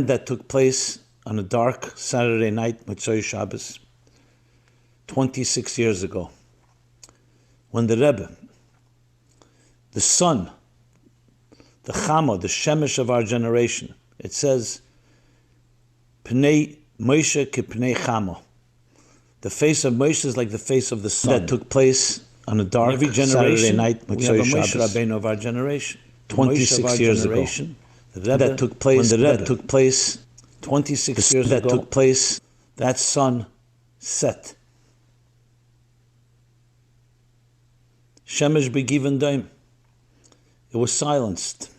that took place on a dark Saturday night, Motzei Shabbos, 26 years ago, when the Rebbe, the sun, the Chama, the Shemesh of our generation, it says, Pnei Moshe ki Pnei Chama. The face of Moshe is like the face of the sun. That took place on a dark Saturday night, Motzei Shabbos, Moshe Rabbeinu of our generation, 26 years ago. The Rebbe, that took place, when the Rebbe took place 26 years ago, that took place, that sun set. Shemesh begiven daim. It was silenced.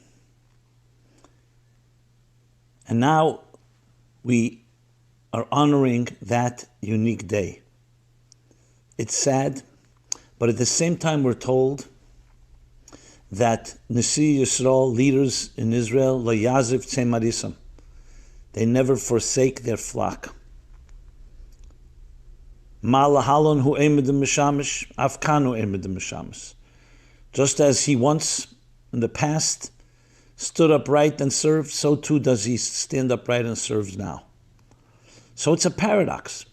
And now we are honoring that unique day. It's sad, but at the same time we're told that Nasi Yisrael, leaders in Israel, lo yaziv tzei marisam, they never forsake their flock. Ma lahalon hu emedim mishamish, afkanu emedim mishamis. Just as he once, in the past, stood upright and served, so too does he stand upright and serves now. So it's a paradox.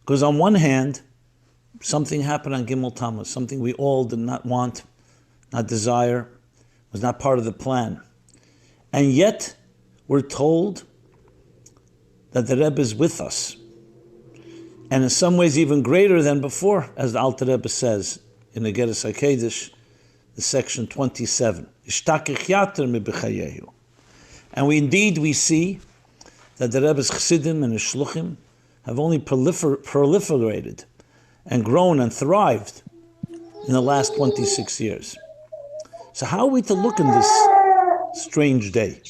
Because on one hand, something happened on Gimmel Tammuz, something we all did not want, not desire, was not part of the plan. And yet, we're told that the Rebbe is with us. And in some ways even greater than before, as the Alter Rebbe says in the Geras HaKodesh, the section 27. And we see that the Rebbe's Chassidim and his Shluchim have only proliferated and grown and thrived in the last 26 years. So how are we to look in this strange day?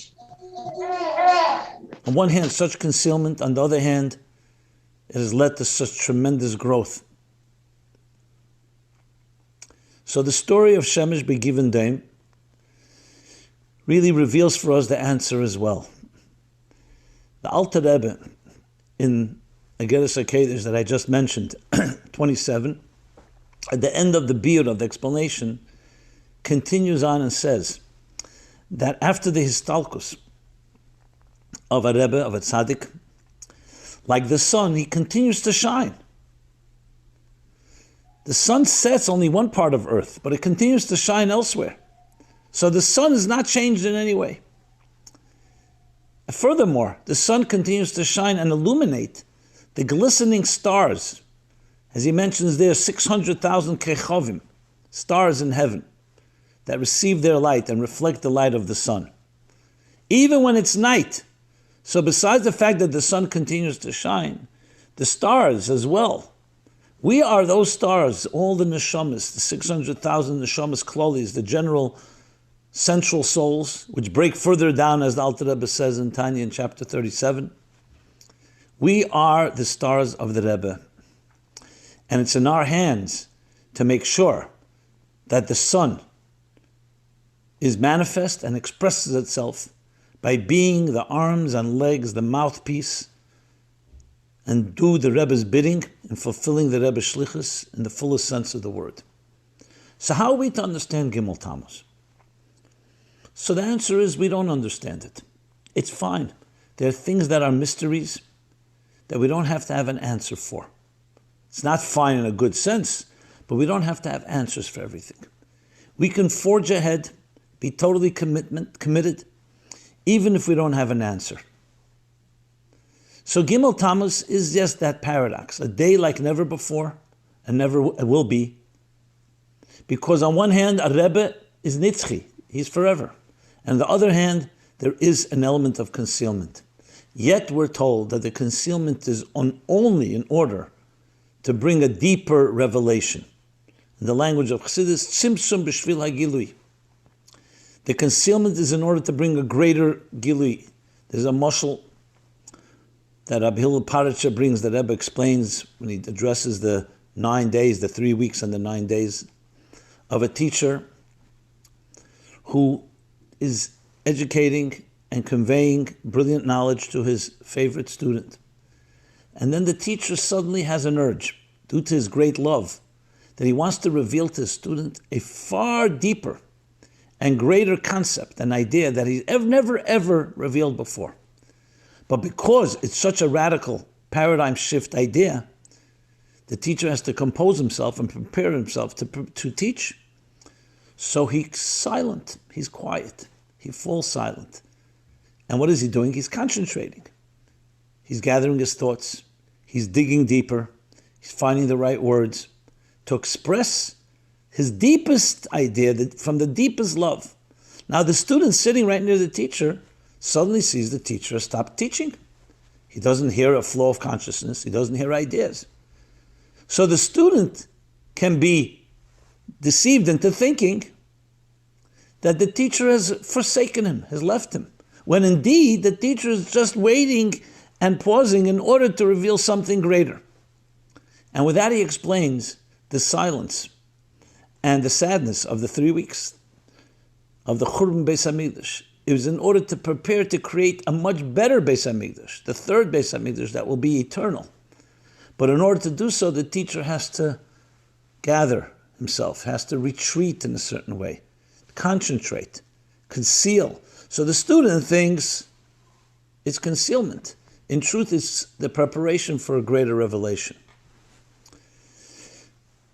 On one hand, such concealment. On the other hand, it has led to such tremendous growth. So the story of Shemesh begiven daim really reveals for us the answer as well. The Alter Rebbe, in the Geras HaKodesh that I just mentioned, 27, at the end of the biur of the explanation, continues on and says that after the histalkus of a Rebbe, of a tzaddik, like the sun, he continues to shine. The sun sets only one part of earth, but it continues to shine elsewhere. So the sun is not changed in any way. Furthermore, the sun continues to shine and illuminate the glistening stars. As he mentions there, 600,000 kechovim, stars in heaven, that receive their light and reflect the light of the sun. Even when it's night. So besides the fact that the sun continues to shine, the stars as well. We are those stars, all the neshamas, the 600,000 neshamas klolis, the general central souls, which break further down, as the Alter Rebbe says in Tanya in chapter 37. We are the stars of the Rebbe. And it's in our hands to make sure that the sun is manifest and expresses itself by being the arms and legs, the mouthpiece, and do the Rebbe's bidding and fulfilling the Rebbe's shlichus in the fullest sense of the word. So how are we to understand Gimmel Tammuz? So the answer is we don't understand it. It's fine. There are things that are mysteries that we don't have to have an answer for. It's not fine in a good sense, but we don't have to have answers for everything. We can forge ahead, be totally committed, even if we don't have an answer. So Gimmel Tammuz is just that paradox, a day like never before and never will be. Because on one hand, a Rebbe is nitzchi, he's forever. And on the other hand, there is an element of concealment. Yet we're told that the concealment is only in order to bring a deeper revelation. In the language of Chassidus, tzimtzum b'shvil hagilui. The concealment is in order to bring a greater gilui. There's a mashal that Rabbi Hillel Paracha brings, that Rebbe explains when he addresses the 9 days, the 3 weeks and the 9 days, of a teacher who is educating and conveying brilliant knowledge to his favorite student. And then the teacher suddenly has an urge, due to his great love, that he wants to reveal to his student a far deeper and greater concept, an idea that he's never ever revealed before. But because it's such a radical paradigm shift idea, the teacher has to compose himself and prepare himself to teach. So he's silent, he's quiet, he falls silent. And what is he doing? He's concentrating. He's gathering his thoughts, he's digging deeper, he's finding the right words to express his deepest idea from the deepest love. Now the student sitting right near the teacher suddenly sees the teacher stop teaching. He doesn't hear a flow of consciousness, he doesn't hear ideas. So the student can be deceived into thinking that the teacher has forsaken him, has left him, when indeed the teacher is just waiting and pausing in order to reveal something greater. And with that he explains the silence and the sadness of the 3 weeks of the Churban Beis HaMikdash. It was in order to prepare to create a much better Beis HaMikdash, the third Beis HaMikdash that will be eternal. But in order to do so, the teacher has to gather himself, has to retreat in a certain way, concentrate, conceal. So the student thinks it's concealment. In truth, it's the preparation for a greater revelation.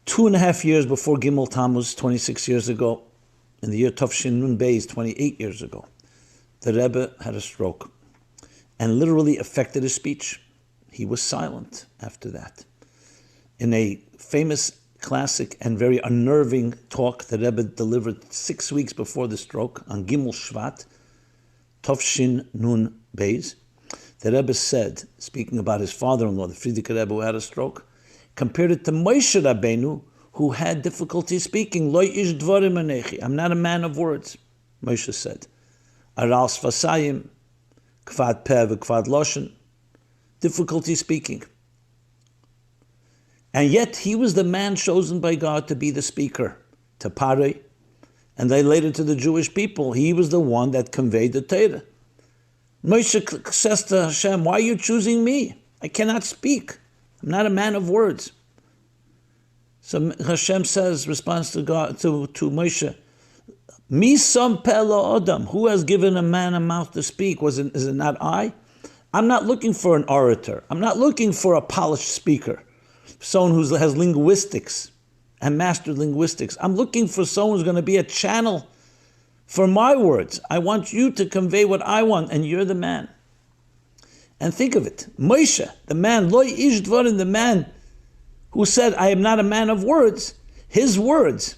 2.5 years before Gimmel Tammuz, 26 years ago, in the year Tafshin Nun Beis, 28 years ago, the Rebbe had a stroke and literally affected his speech. He was silent after that. In a famous, classic, and very unnerving talk the Rebbe delivered 6 weeks before the stroke on Gimel Shvat, Tafshin Nun Beis, the Rebbe said, speaking about his father-in-law, the Frierdiker Rebbe who had a stroke, compared it to Moshe Rabbeinu, who had difficulty speaking. Lo ish dvarim anechi. I'm not a man of words, Moshe said. Aral sfasayim, kvad peh v'kvad loshen. Difficulty speaking. And yet he was the man chosen by God to be the speaker to Parei, and then later to the Jewish people. He was the one that conveyed the Torah. Moshe says to Hashem, why are you choosing me? I cannot speak. I'm not a man of words. So Hashem says, responds to God, to Moshe, Mi sam pelo odam, who has given a man a mouth to speak? Is it not I? I'm not looking for an orator. I'm not looking for a polished speaker, someone who has linguistics and mastered linguistics. I'm looking for someone who's going to be a channel for my words. I want you to convey what I want, and you're the man. And think of it, Moshe, the man, Lo ish dvarim, the man who said, I am not a man of words, his words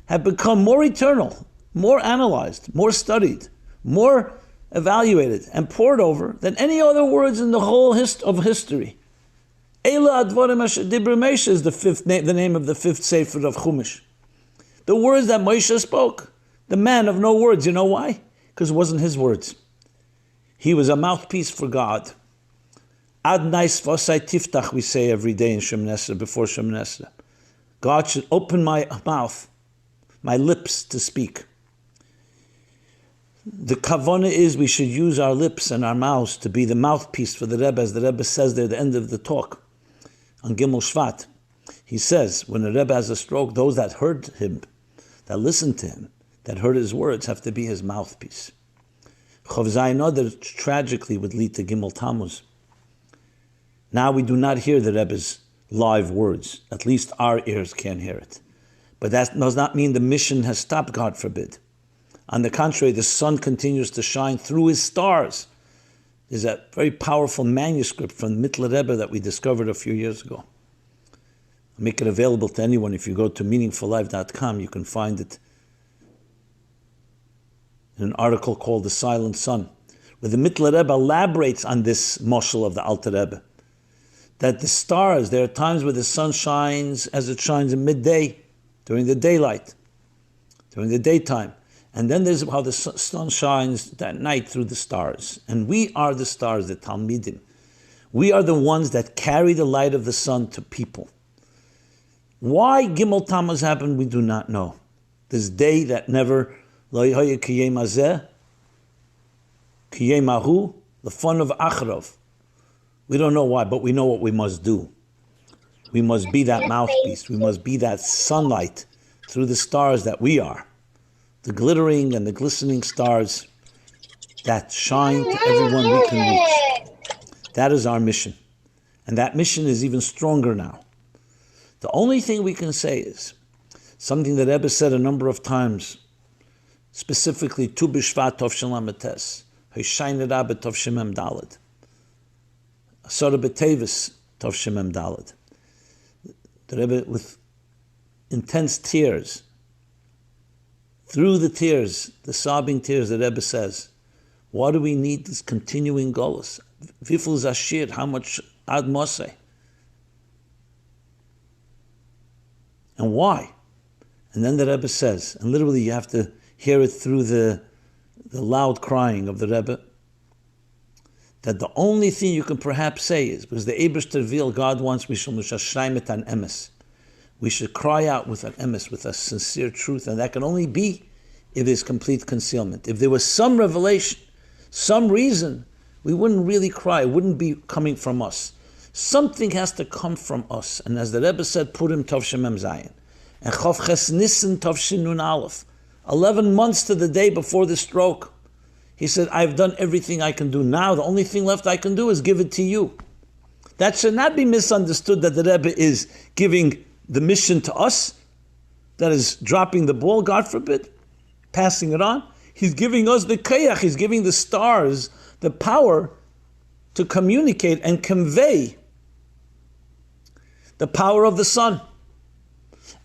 have become more eternal, more analyzed, more studied, more evaluated and pored over than any other words in the whole of history. Eila advarim asher dibra Moshe is the name of the fifth sefer of Chumash. The words that Moshe spoke, the man of no words. You know why? Because it wasn't his words. He was a mouthpiece for God. Ad nais vasai tiftach, we say every day in Shemoneh Esrei, before Shemoneh Esrei. God should open my mouth, my lips to speak. The kavanah is we should use our lips and our mouths to be the mouthpiece for the Rebbe, as the Rebbe says there at the end of the talk on Gimel Shvat. He says, when the Rebbe has a stroke, those that heard him, that listened to him, that heard his words, have to be his mouthpiece. Chov Zayin Oder tragically would lead to Gimmel Tammuz. Now we do not hear the Rebbe's live words. At least our ears can't hear it. But that does not mean the mission has stopped, God forbid. On the contrary, the sun continues to shine through his stars. There's a very powerful manuscript from the Mittler Rebbe that we discovered a few years ago. I'll make it available to anyone. If you go to meaningfullife.com, you can find it in an article called The Silent Sun, where the Mittler Rebbe elaborates on this moshel of the Alter Rebbe, that the stars, there are times where the sun shines as it shines in midday, during the daylight, during the daytime. And then there's how the sun shines that night through the stars. And we are the stars, the Talmidim. We are the ones that carry the light of the sun to people. Why Gimmel Tammuz happened, we do not know. This day that never, Lo yehaya kiyem hazeh, kiyem ahu, the fun of Achrov. We don't know why, but we know what we must do. We must be that mouthpiece. We must be that sunlight through the stars that we are. The glittering and the glistening stars that shine to everyone we can reach. That is our mission. And that mission is even stronger now. The only thing we can say is something that Rebbe said a number of times, specifically Tu B'Shvat Tov Shem Lametes, Hoshayne Rabbe Tov Shem Mem Daled, Asara B'Tevis Tov Shem Mem Daled. The Rebbe, with intense tears, through the tears, the sobbing tears, the Rebbe says, why do we need this continuing golus? Viful Zashir, how much Ad Moseh? And why? And then the Rebbe says, and literally you have to hear it through the loud crying of the Rebbe, that the only thing you can perhaps say is, because the Eibush Tervil, God wants, we should cry out with an emes, with a sincere truth, and that can only be if there's complete concealment. If there was some revelation, some reason, we wouldn't really cry, it wouldn't be coming from us. Something has to come from us. And as the Rebbe said, Purim Tov Shem Mem Zayin, and Chof Ches Nissen Tov Shin Nun Aleph, 11 months to the day before the stroke, he said, I've done everything I can do. Now the only thing left I can do is give it to you. That should not be misunderstood that the Rebbe is giving the mission to us, that is dropping the ball, God forbid, passing it on. He's giving us the kayach, he's giving the stars the power to communicate and convey the power of the sun.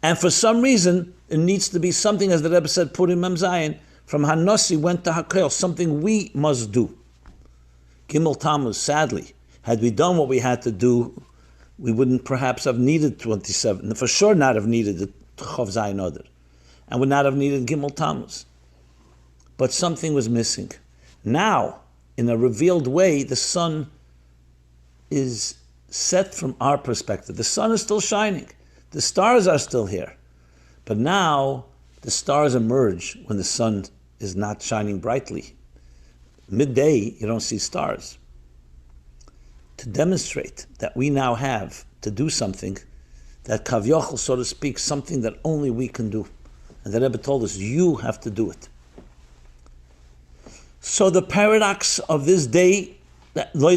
And for some reason, it needs to be something, as the Rebbe said, Purim Mem Zayin, from Hanossi went to Hakel, something we must do. Gimmel Tammuz, sadly, had we done what we had to do, we wouldn't perhaps have needed 27, for sure not have needed the Chov Zayin Oder, and would not have needed Gimmel Tammuz. But something was missing. Now, in a revealed way, the sun is set from our perspective. The sun is still shining. The stars are still here. But now, the stars emerge when the sun is not shining brightly. Midday, you don't see stars. To demonstrate that we now have to do something that Kavyochel, so to speak, something that only we can do. And the Rebbe told us, you have to do it. So the paradox of this day, not before,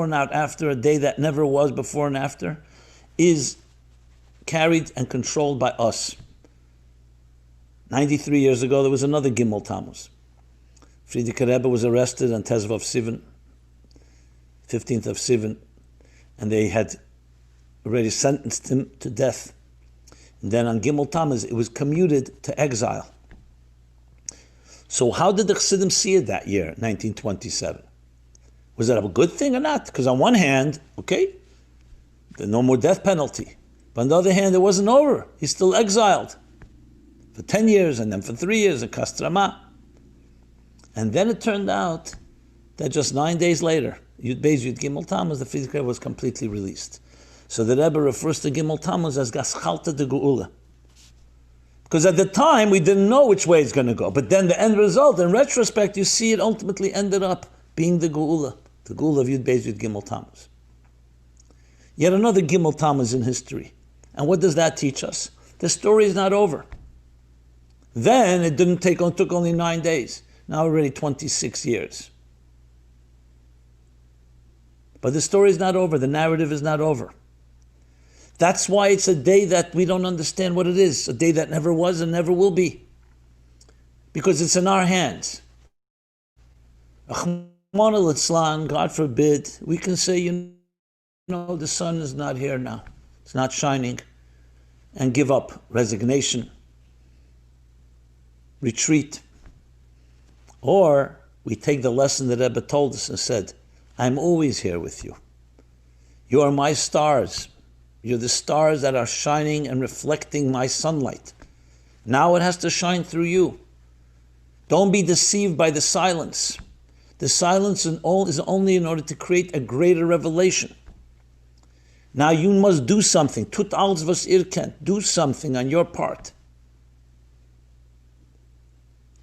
not after, a day that never was before and after, is carried and controlled by us. 93 years ago, there was another Gimmel Tammuz. Friedrich Rebbe was arrested on Tezvav of Sivan, 15th of Sivan, and they had already sentenced him to death. And then on Gimmel Tammuz, it was commuted to exile. So how did the Chassidim see it that year, 1927? Was that a good thing or not? Because on one hand, okay, there's no more death penalty. But on the other hand, it wasn't over. He's still exiled for 10 years and then for 3 years in Kastrama. And then it turned out that just 9 days later, Yud Beis Yud Gimmel Tammuz, the Friedrich Rebbe was completely released. So the Rebbe refers to Gimmel Tammuz as Gaschalta de Geula. Because at the time, we didn't know which way it's going to go. But then the end result, in retrospect, you see it ultimately ended up being the Geula of Yud Beis Yud Gimmel Tammuz. Yet another Gimmel Tammuz in history. And what does that teach us? The story is not over. Then it took only 9 days. Now already 26 years. But the story is not over. The narrative is not over. That's why it's a day that we don't understand what it is. A day that never was and never will be. Because it's in our hands. God forbid, we can say, the sun is not here now. It's not shining. And give up. Resignation. Retreat. Or we take the lesson that Rebbe told us and said, I'm always here with you. You are my stars. You're the stars that are shining and reflecting my sunlight. Now it has to shine through you. Don't be deceived by the silence. The silence is only in order to create a greater revelation. Now you must do something. Tut alz was irken. Do something on your part.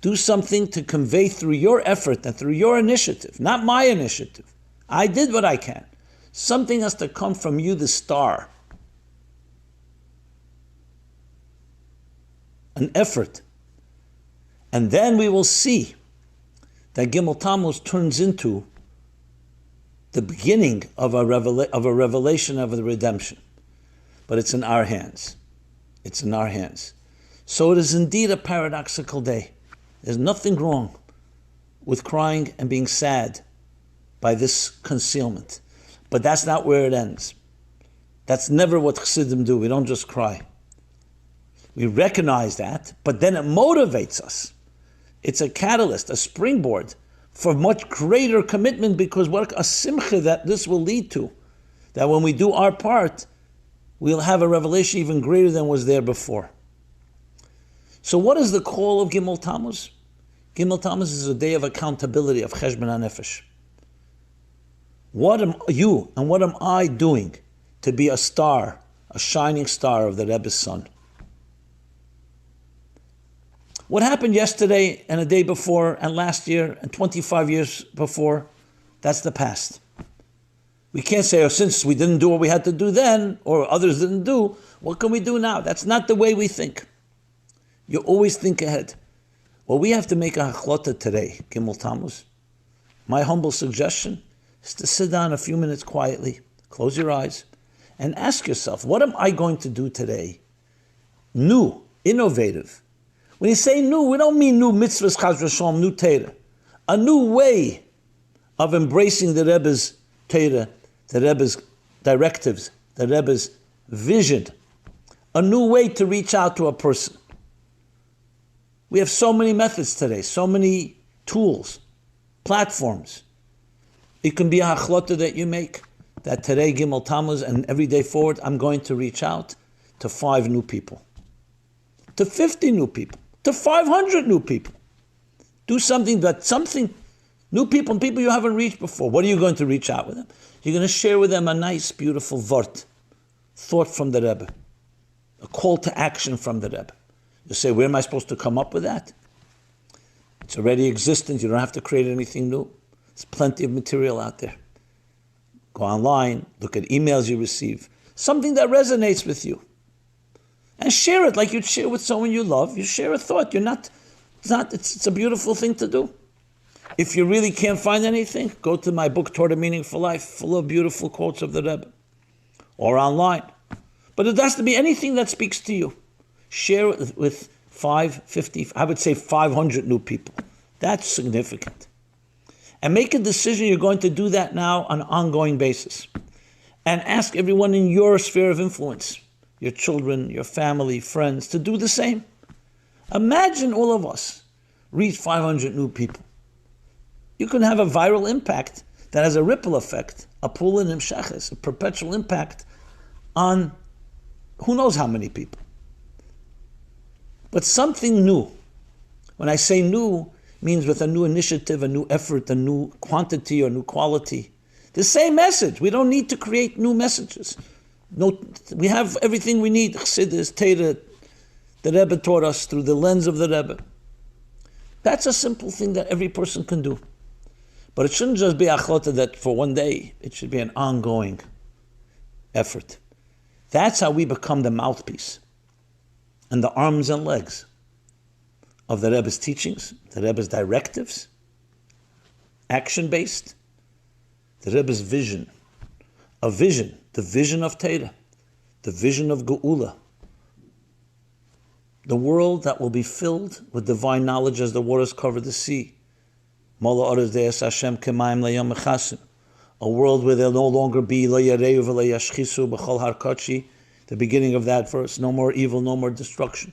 Do something to convey through your effort and through your initiative, not my initiative. I did what I can. Something has to come from you, the star. An effort. And then we will see that Gimmel Tammuz turns into the beginning of a revelation of the redemption. But it's in our hands. It's in our hands. So it is indeed a paradoxical day. There's nothing wrong with crying and being sad by this concealment. But that's not where it ends. That's never what Chassidim do. We don't just cry. We recognize that, but then it motivates us. It's a catalyst, a springboard for much greater commitment, because what a simcha that this will lead to. That when we do our part, we'll have a revelation even greater than was there before. So what is the call of Gimmel Tammuz? Gimmel Tammuz is a day of accountability, of cheshbon hanefesh. What am you and what am I doing to be a star, a shining star of the Rebbe's son? What happened yesterday and the day before and last year and 25 years before, that's the past. We can't say, oh, since we didn't do what we had to do then, or others didn't do, what can we do now? That's not the way we think. You always think ahead. Well, we have to make a hachlota today, Gimmel Tammuz. My humble suggestion is to sit down a few minutes quietly, close your eyes, and ask yourself, what am I going to do today? New, innovative. When you say new, we don't mean new mitzvahs, chas v'shalom, new Torah. A new way of embracing the Rebbe's Torah, the Rebbe's directives, the Rebbe's vision. A new way to reach out to a person. We have so many methods today, so many tools, platforms. It can be a hachlota that you make, that today, Gimmel Tammuz, and every day forward, I'm going to reach out to 5 new people, to 50 new people, to 500 new people. Do something new people and people you haven't reached before. What are you going to reach out with them? You're going to share with them a nice, beautiful vort, thought from the Rebbe, a call to action from the Rebbe. You say, where am I supposed to come up with that? It's already existent. You don't have to create anything new. There's plenty of material out there. Go online, look at emails you receive, something that resonates with you. And share it like you'd share with someone you love. You share a thought. It's a beautiful thing to do. If you really can't find anything, go to my book, Torah Meaning for Life, full of beautiful quotes of the Rebbe, or online. But it has to be anything that speaks to you. Share it with 5, 50, I would say 500 new people. That's significant. And make a decision you're going to do that now on an ongoing basis. And ask everyone in your sphere of influence, your children, your family, friends, to do the same. Imagine all of us reach 500 new people. You can have a viral impact that has a ripple effect, a pull in imshaches, a perpetual impact on who knows how many people. But something new. When I say new, means with a new initiative, a new effort, a new quantity or new quality. The same message. We don't need to create new messages. No, we have everything we need. Chassidus, Torah, the Rebbe taught us through the lens of the Rebbe. That's a simple thing that every person can do. But it shouldn't just be achlota that for one day. It should be an ongoing effort. That's how we become the mouthpiece and the arms and legs of the Rebbe's teachings, the Rebbe's directives, action-based, the Rebbe's vision, the vision of Torah, the vision of Geula, the world that will be filled with divine knowledge as the waters cover the sea. A world where there'll no longer be the beginning of that verse, no more evil, no more destruction.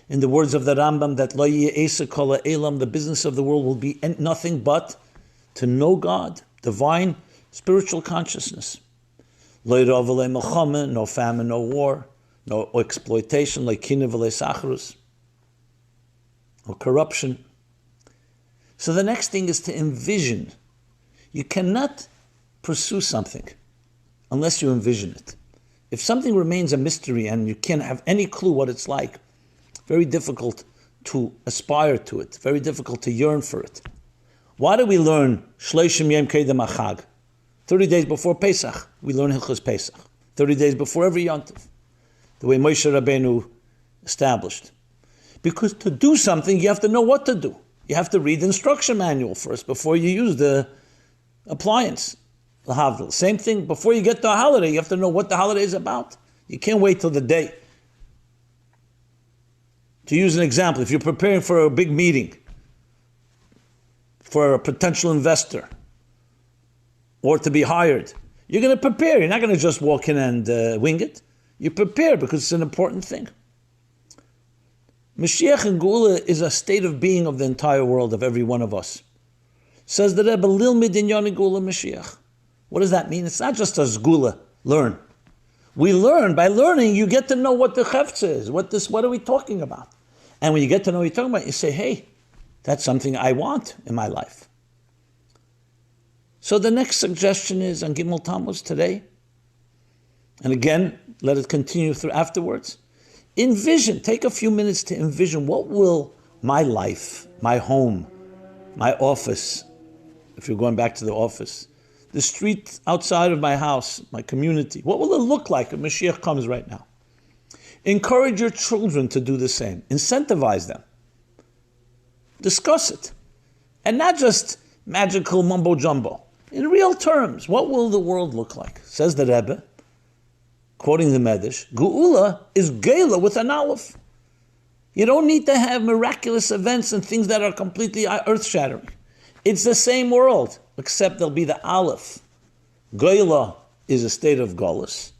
In the words of the Rambam, that the business of the world will be nothing but to know God, divine spiritual consciousness. No famine, no war, no exploitation, no corruption. So the next thing is to envision. You cannot pursue something unless you envision it. If something remains a mystery and you can't have any clue what it's like, very difficult to aspire to it, very difficult to yearn for it. Why do we learn Shloshim Yom Kedem Achag? 30 days before Pesach, we learn Hilchos Pesach. 30 days before every Yontif, the way Moshe Rabbeinu established. Because to do something, you have to know what to do. You have to read the instruction manual first before you use the appliance. Same thing, before you get to a holiday, you have to know what the holiday is about. You can't wait till the day. To use an example, if you're preparing for a big meeting, for a potential investor, or to be hired, you're going to prepare. You're not going to just walk in and wing it. You prepare because it's an important thing. Mashiach and Geula is a state of being of the entire world, of every one of us. Says the Rebbe, Lil Midin Yoni Geula Mashiach. What does that mean? It's not just a Geula, learn. We learn. By learning, you get to know what the Chefza is. What are we talking about? And when you get to know what you're talking about, you say, hey, that's something I want in my life. So the next suggestion is on Gimmel Tammuz today, and again, let it continue through afterwards. Envision, take a few minutes to envision, what will my life, my home, my office, if you're going back to the office, the street outside of my house, my community, what will it look like when Mashiach comes right now? Encourage your children to do the same. Incentivize them. Discuss it. And not just magical mumbo-jumbo. In real terms, what will the world look like? Says the Rebbe, quoting the Medrash, Geula is Geula with an aleph. You don't need to have miraculous events and things that are completely earth-shattering. It's the same world, except there'll be the aleph. Geula is a state of Golus,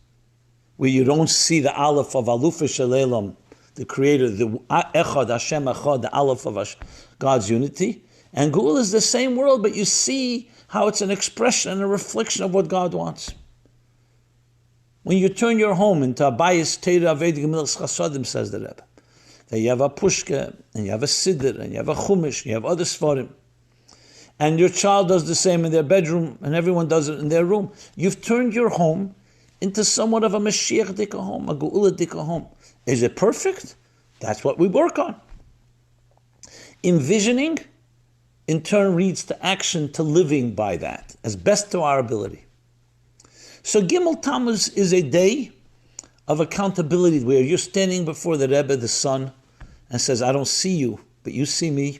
where you don't see the aleph of Alufa Shalelam, the creator, the Echad, Hashem Echad, the aleph of God's unity. And Geula is the same world, but you see how it's an expression and a reflection of what God wants. When you turn your home into a bayis teira Erev Gimmel Chasadim, says the Rebbe, that you have a pushka, and you have a siddur, and you have a chumash, and you have other svarim, and your child does the same in their bedroom, and everyone does it in their room, you've turned your home into somewhat of a Mashiach dika home, a Geula dika home. Is it perfect? That's what we work on. Envisioning, in turn, leads to action, to living by that, as best to our ability. So Gimmel Tammuz is a day of accountability where you're standing before the Rebbe, the Son, and says, I don't see you, but you see me.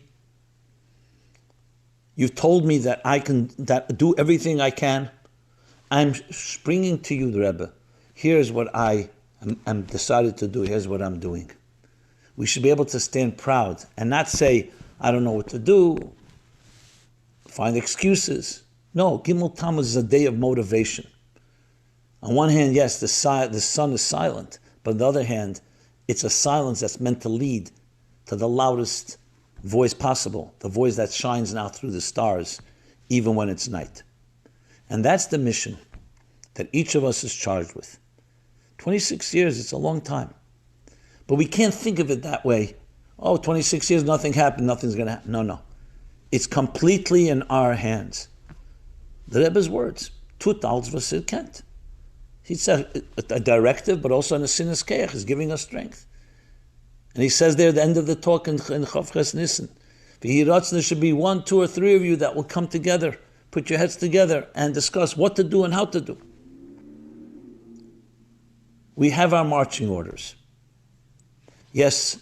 You've told me that I can do everything I can. I'm bringing to you, the Rebbe. Here's what I am decided to do. Here's what I'm doing. We should be able to stand proud and not say, I don't know what to do, find excuses. No, Gimmel Tammuz is a day of motivation. On one hand, yes, the sun is silent, but on the other hand, it's a silence that's meant to lead to the loudest voice possible, the voice that shines now through the stars, even when it's night. And that's the mission that each of us is charged with. 26 years, it's a long time. But we can't think of it that way. Oh, 26 years, nothing happened, nothing's going to happen. No. It's completely in our hands. The Rebbe's words, Tut als v'sid kent. It's a directive, but also in a sinus keach is giving us strength. And he says there at the end of the talk in Chavches Nissen, there should be 1, 2, or 3 of you that will come together, put your heads together and discuss what to do and how to do. We have our marching orders. Yes,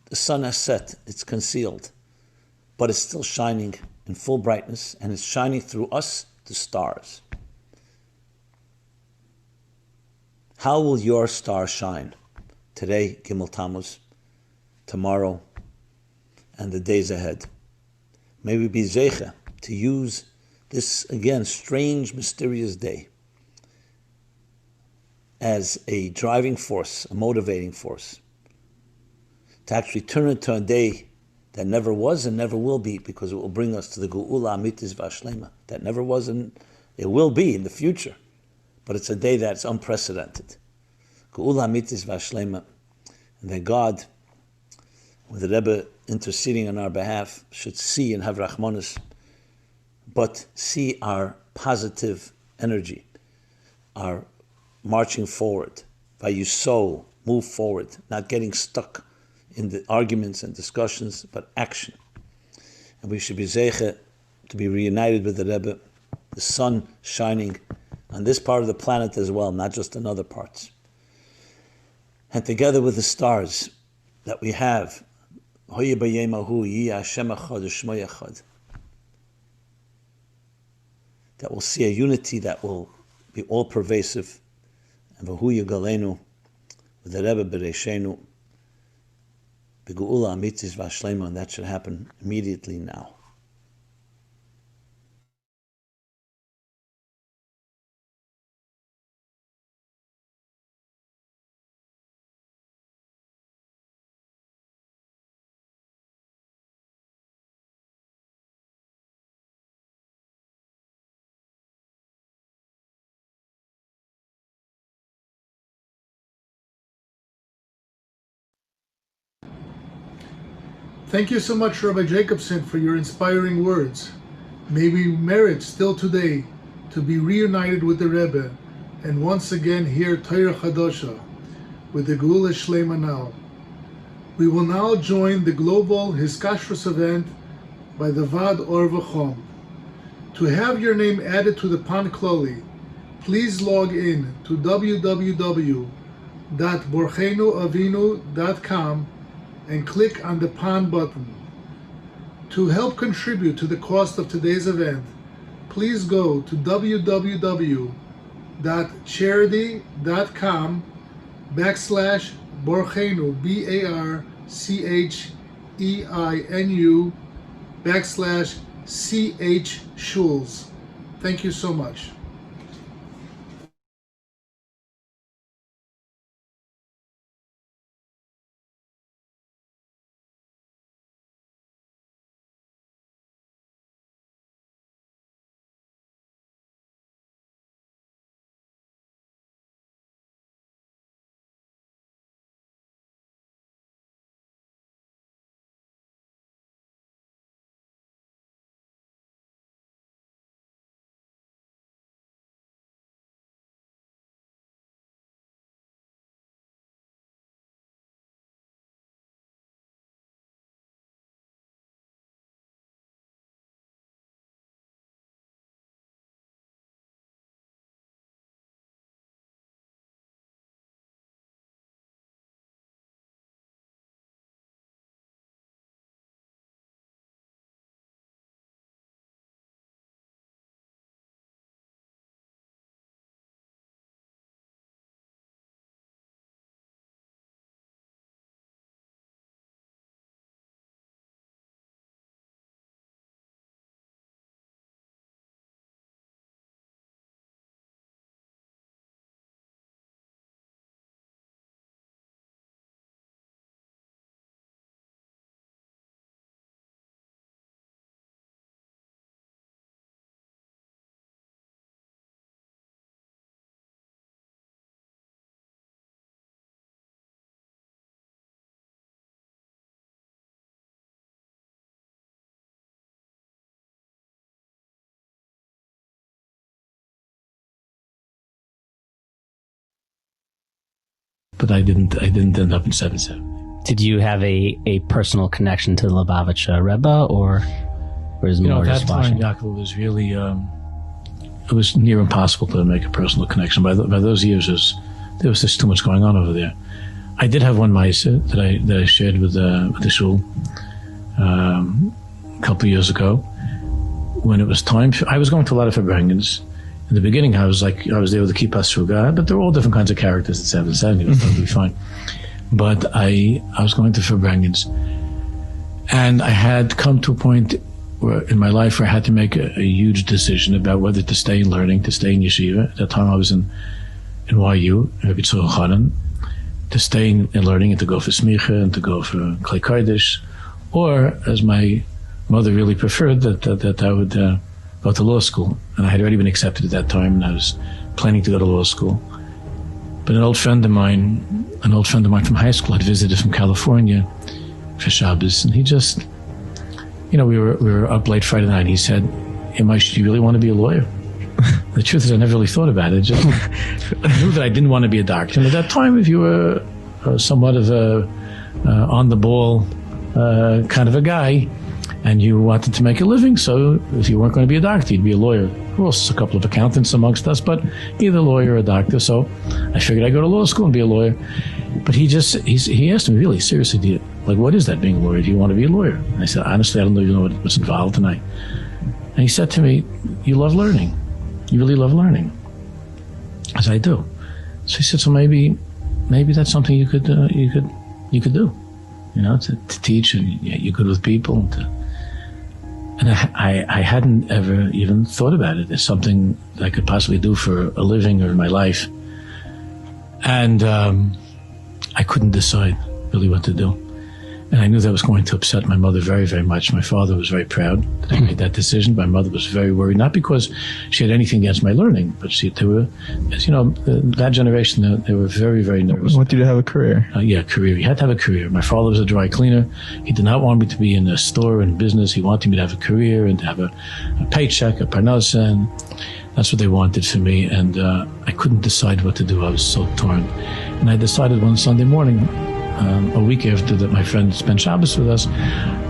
the sun has set, it's concealed, but it's still shining in full brightness, and it's shining through us, the stars. How will your star shine? Today, Gimmel Tammuz, tomorrow, and the days ahead. May we be zeicha to use this, again, strange, mysterious day as a driving force, a motivating force, to actually turn it to a day that never was and never will be, because it will bring us to the Geula Amitis Vashlema. That never was and it will be in the future. But it's a day that's unprecedented. Geula Amitis Vashlema. And that God, with the Rebbe interceding on our behalf, should see and have Rachmanis, but see our positive energy, our marching forward, Vayusol, move forward, not getting stuck in the arguments and discussions, but action. And we should be zeicha to be reunited with the Rebbe, the sun shining on this part of the planet as well, not just on other parts. And together with the stars that we have, Hoye b'yemahu yi Hashem echad u'shmo echad. That will see a unity that will be all pervasive. And v'hu yigalenu, with the Rebbe Bereishenu, b'geula amitis v'ashlema, and that should happen immediately now. Thank you so much, Rabbi Jacobson, for your inspiring words. May we merit still today to be reunited with the Rebbe and once again hear Torah Chadosha with the Geula Shlema now. We will now join the global Hiskashrus event by the Vad Or V'Chom. To have your name added to the Pan Kloli, please log in to www.barcheinuavinu.com and click on the Pan button. To help contribute to the cost of today's event, please go to www.charity.com/Barcheinu, BARCHEINU /CH Thank you so much. But I didn't end up in 770. Did you have a personal connection to the Lubavitcher Rebbe, or is it more at that just time, watching? Yaakov, was really, it was near impossible to make a personal connection. By those years, there was just too much going on over there. I did have one Maisa that I shared with the shul a couple of years ago. When it was time, I was going to a lot of Febrengens. In the beginning, I was there with the Kippas Sruga, but there were all different kinds of characters at 770. It was totally fine. But I was going to Febrengens, and I had come to a point in my life where I had to make a huge decision about whether to stay in learning, to stay in yeshiva. At that time, I was in YU, Rabbi Tzur Chanan, to stay in learning and to go for smicha and to go for klei kodesh, or as my mother really preferred, that I would go to law school. And I had already been accepted at that time, and I was planning to go to law school. But an old friend of mine from high school had visited from California for Shabbos, and he just, we were up late Friday night, and he said, "Imai, do you really want to be a lawyer?" The truth is, I never really thought about it. I knew that I didn't want to be a doctor. And at that time, if you were somewhat of a on-the-ball kind of a guy, and you wanted to make a living, so if you weren't going to be a doctor, you'd be a lawyer. There were also a couple of accountants amongst us, but either a lawyer or a doctor. So I figured I'd go to law school and be a lawyer. But he asked me really seriously, what is that, being a lawyer? Do you want to be a lawyer? And I said, honestly, I don't even know what's involved tonight. And he said to me, you love learning. You really love learning. I said, I do. So he said, so maybe that's something you could do, to teach, and you're good with people. And I hadn't ever even thought about it as something that I could possibly do for a living or in my life. And I couldn't decide really what to do. And I knew that was going to upset my mother very, very much. My father was very proud that I made that decision. My mother was very worried, not because she had anything against my learning, but they were, as you know, that generation, they were very, very nervous. What did you have a career? Career. You had to have a career. My father was a dry cleaner. He did not want me to be in a store and business. He wanted me to have a career and to have a paycheck, a parnasa, and that's what they wanted for me. And I couldn't decide what to do. I was so torn. And I decided one Sunday morning, a week after that my friend spent Shabbos with us,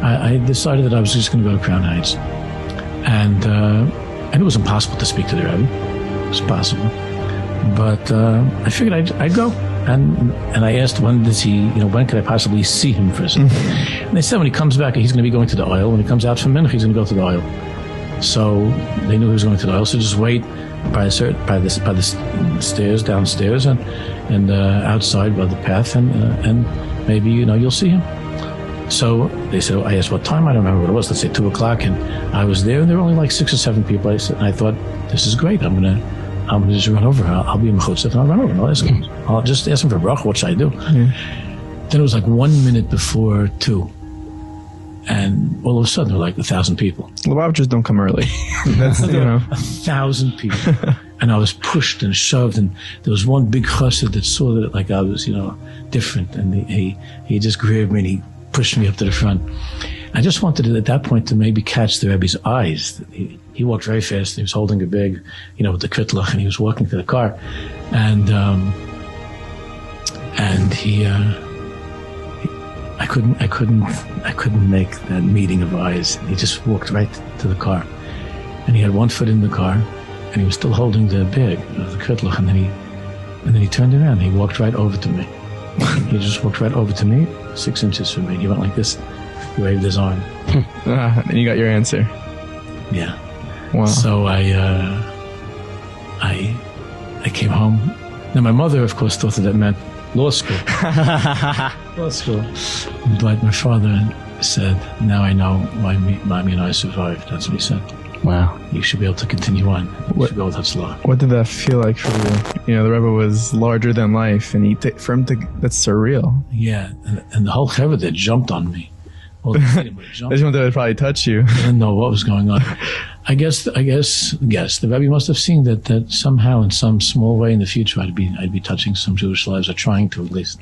I decided that I was just going to go to Crown Heights. And it was impossible to speak to the Rebbe. It was possible. But I figured I'd go. And I asked, when could I possibly see him for a second? And they said when he comes back, he's going to be going to the oil. When he comes out from Mincha, he's going to go to the oil. So they knew he was going to the oil, so just wait by the stairs downstairs and outside by the path, and maybe you'll see him. So they said, I asked what time, I don't remember what it was, let's say 2 o'clock, and I was there, and there were only like 6 or 7 people. And I thought, this is great, I'm gonna just run over. I'll be in Mechutzet and I'll run over and I'll ask him. I'll just ask him for bracha. What should I do? Then it was like 1 minute before 2. And all of a sudden, there were like 1,000 people. Lubavitchers don't come early. That's, 1,000 people. And I was pushed and shoved, and there was one big chassid that saw that like I was, different, and he just grabbed me and he pushed me up to the front. I just wanted at that point to maybe catch the Rebbe's eyes. He walked very fast, and he was holding a bag, with the kitlach, and he was walking to the car, and he. I couldn't make that meeting of eyes. He just walked right to the car, and he had one foot in the car, and he was still holding the bag of the kitlach, and then he turned around. And he walked right over to me. He just walked right over to me, 6 inches from me. He went like this. He waved his arm. And you got your answer. Yeah. Wow. So I came home. Now my mother, of course, thought that meant law school. Law school. But my father said, now I know why Mommy and I survived. That's what he said. Wow. You should be able to continue on. You should be able to Hatzlah. What did that feel like for you? The Rebbe was larger than life, and for him to, that's surreal. Yeah, and the whole Chevra that jumped on me. Well, they just wanted to probably touch you. I didn't know what was going on. I guess the Rebbe must have seen that somehow, in some small way in the future, I'd be touching some Jewish lives, or trying to at least.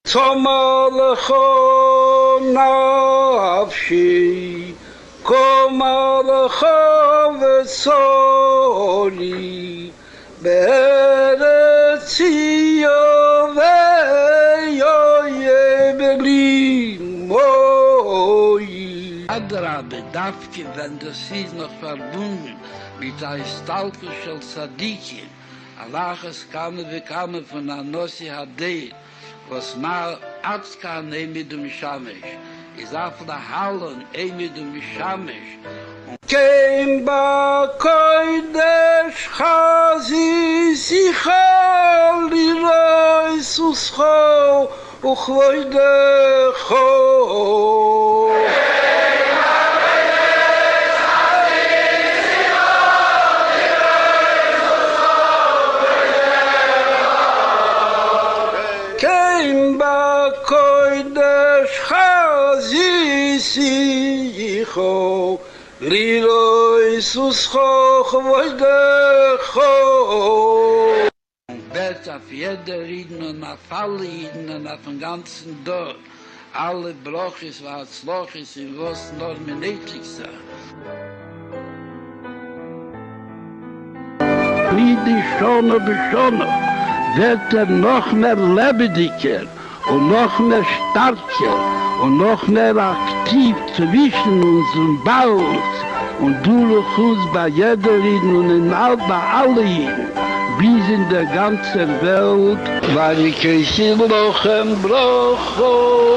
Tzoma lecho nafshi, koma lecho v'tzoli, be'eretz Zion ve'yoye b'limoi. Adrabe, dafke, wenn das ist noch verbunden mit der Stalke shel Tzadikim, Allahas kame v'kame von Anossi Hadeir, was mal Atzkan mit Mishamish. Is auf der Hallen mit Mishamish. Kein ba koidesh chazi sichal lirai suscho uchvoidecho. Koidesh chazisi Lecho, Lilo Isuscho, Chavoidecho. Bet auf jeder Rieden und auf alle Rieden und auf dem ganzen Dorf. Alle Brochis, was Lochis, in was nur menetlich sei. Wie die Schone beschone, wird noch mehr lebendiger und noch mehr starker und noch mehr aktiv zwischen unseren Baus und durch uns bei jeder Rieden und bei allen Rieden. Bis in der ganzen Welt, weil ich in Lochem Brochon.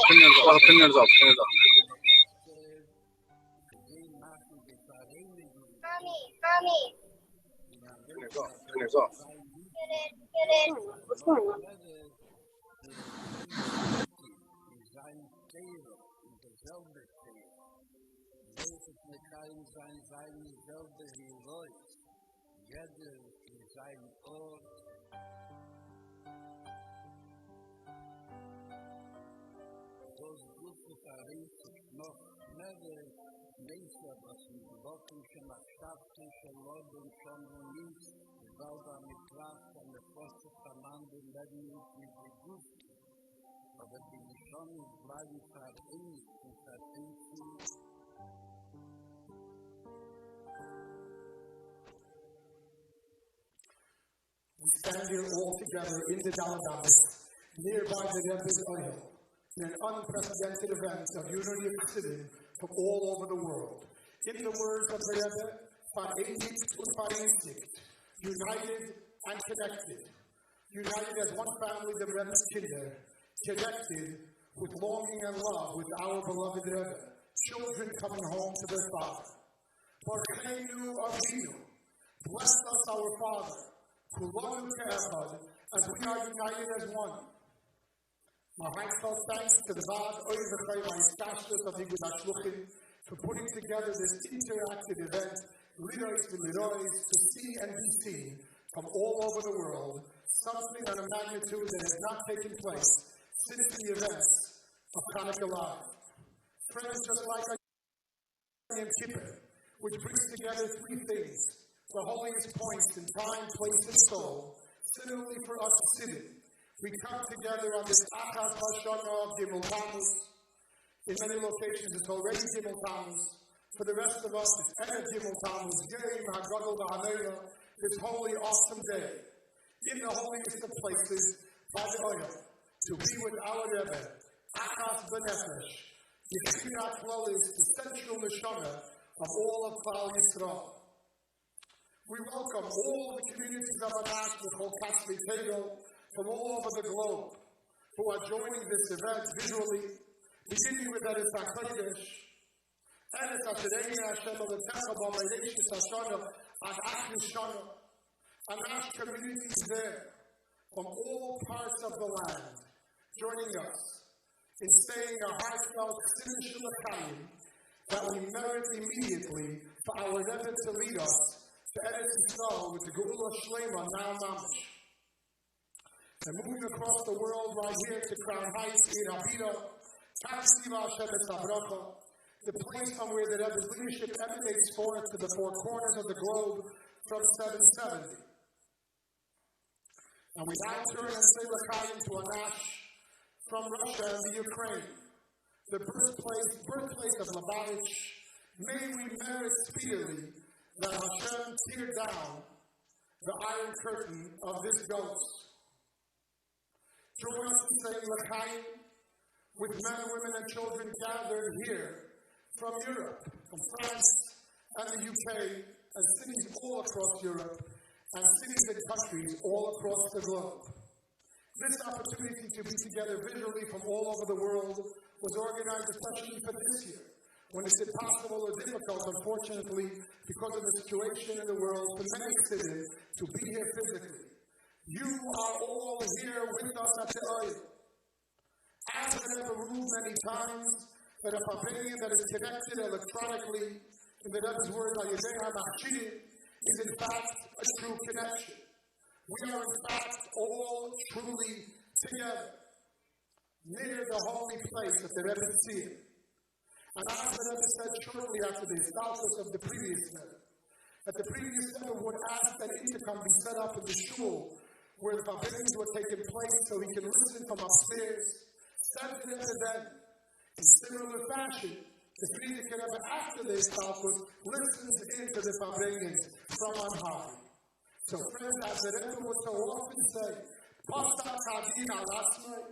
Fingers off. Fingers off. What's going on? We stand here all together in the Daladamis, nearby the Rebbe's oil, in an unprecedented event of unity of Chassidim from all over the world. In the words of the Rebbe, Vereinigt und vereinigt, united and connected. United as one family, the Rebbe's Kinder, connected with longing and love with our beloved Rebbe, children coming home to their father. Barcheinu Avinu, bless us, our Father, Kulanu Ke'echad, as we are united as one. My heartfelt thanks to the Vad Oivachai Ma'istashlet of Igud HaShluchim for putting together this interactive event, Lidois V'Lidois, to see and be seen from all over the world, something on a magnitude that has not taken place since the events of Hanukkah Live. Friends, just like Yom Kippur, which brings together three things, the holiest points in time, place, and soul, similarly for us Chassidim, we come together on this Achas Hashanah of Gimmel Tammuz. In many locations it's already Gimmel Tammuz. For the rest of us, it's Erev Gimmel Tammuz, Yom HaGadol V'Haneira, this holy, awesome day. In the holiest of places, by the oil, to be with our Rebbe, Achas B'Nefesh, Yechidrat Klolis, the central neshama of all of Klal Yisrael. We welcome all the communities of Anash, the whole Kasli Tegel, from all over the globe, who are joining this event visually, beginning with Eretz HaKodesh, Eretz HaSherei Hashem Elokecha B'Meireshis Hashanah Ad Achri Shana, Anash communities there, from all parts of the land, joining us in saying a heartfelt Chiddush L'chaim that we merit immediately for our Rebbe to lead us to Eretz Yisrael with the Geula Shlema now mamish. And moving across the world right here to Crown Heights in Abida, the place from where the Rebbe's leadership emanates forth to the four corners of the globe from 770. And we now turn and say L'chaim to Anash from Russia and the Ukraine, the birthplace of Lubavitch. May we merit speedily that Hashem tear down the iron curtain of this ghost. Join us in saying L'chaim with men, women, and children gathered here from Europe, from France and the UK, and cities all across Europe, and cities and countries all across the globe. This opportunity to be together visually from all over the world was organized especially for this year, when it's impossible or difficult, unfortunately, because of the situation in the world, for many cities to be here physically. You are all here with us at the oil. As I have ruled many times, that a pavilion that is connected electronically, in the Rebbe's words, is in fact a true connection. We are in fact all truly together, near the holy place of the Rebbe's Tzir. And as the Rebbe said shortly after the status of the previous Rebbe, that the previous Rebbe would ask that intercom be set up in the shul, where the pavilions were taking place so he can listen from upstairs. Said the Rebbe then, in similar fashion, the Frierdiker Rebbe after the status listens into the pavilions from on high. So friends, as the Rebbe would so often say, Pastat Hadin al-Asmai,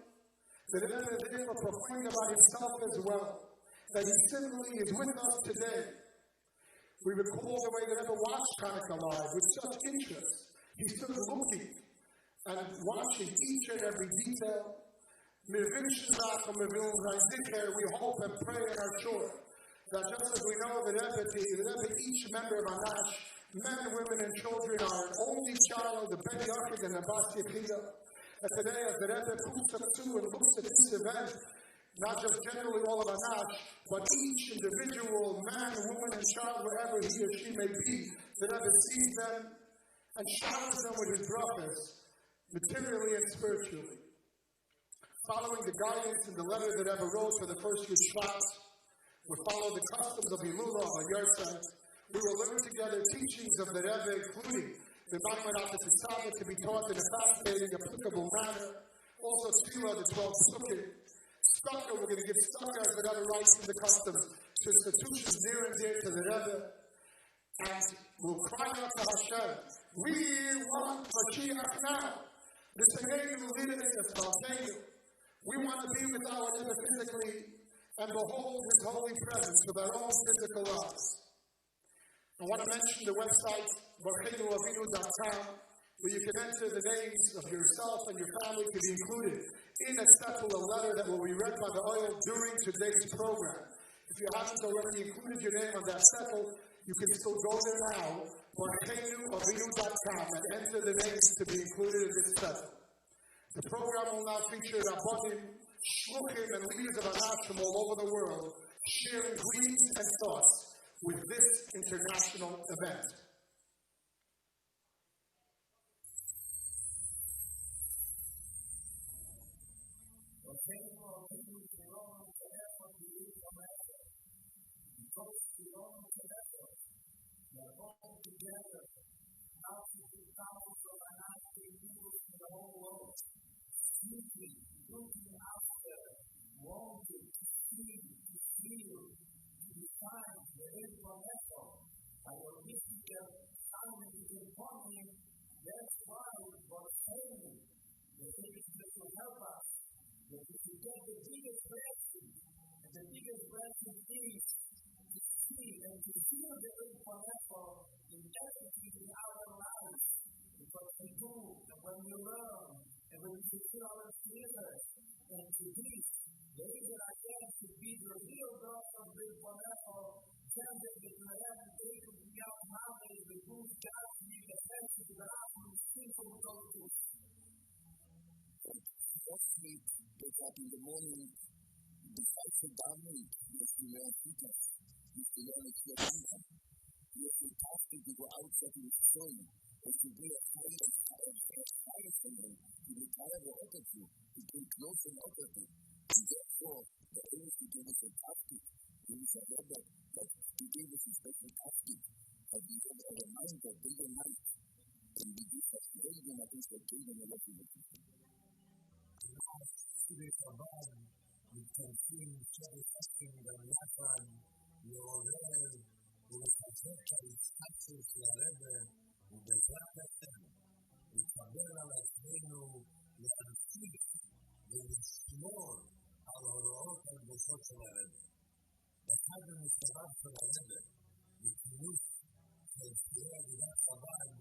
the Rebbe therefore proclaimed about himself as well, that he similarly is with us today. We recall the way the Rebbe watched Hanukkah Live with such interest. He stood looking and watching each and every detail. We hope and pray and are sure that just as we know the Rebbe, each member of Anash, men, women, and children are an only child, the Ben Yachid and the Bas Yechida. And today, as the Rebbe puts us through and looks at this event, not just generally all of Anash, but each individual man, woman, and child, wherever he or she may be, the Rebbe sees them and showers them with his brachas, materially and spiritually. Following the guidance in the letter that Rebbe wrote for the first Yud Shvat, we follow the customs of Hilula, of Yersat. We will learn together teachings of the Rebbe, including the Maimon Atas Tzaddik, to be taught in a fascinating, applicable manner. Also, Tefillah, the 12 Psukim. Stucca, we're going to give Stucca, as the Rebbe writes in the customs, to institutions near and dear to the Rebbe. And we'll cry out to Hashem We want Mashiach now. We want to be with our Rebbe physically and behold his holy presence with our own physical eyes. I want to mention the website, BarcheinuAvinu.com, where you can enter the names of yourself and your family to be included in a separate letter that will be read by the oil during today's program. If you haven't already included your name on that settle, you can still go there now, BarcheinuAvinu.com, and enter the names to be included in this settle. The program will now feature Rabbanim, Shluchim, and leaders of Anat from all over the world, sharing greetings and thoughts with this international event. In the morning, the fight for David, you have to learn Peter, you have to learn Experiment. You have to task to go outside in the sun, and to be a kind of fire from them, to be tired of opposite, to be close and opposite. And therefore, the aim is to give us a tactic. There is a rebbe that to give us a special tactic, that we have a mind of day and night, and we do such building against the children of the Chabad, מתכנסים שבט עסקים גם יחד, לעורר ולחזק את ההשתתפות של הרבי, ובעזרת השם, לקבל על עצמנו להמשיך ולשמור על הוראות הקדושות של הרבי. אחד ממכתביו של הרבי, לכינוס של שירי אגודת חב"ד,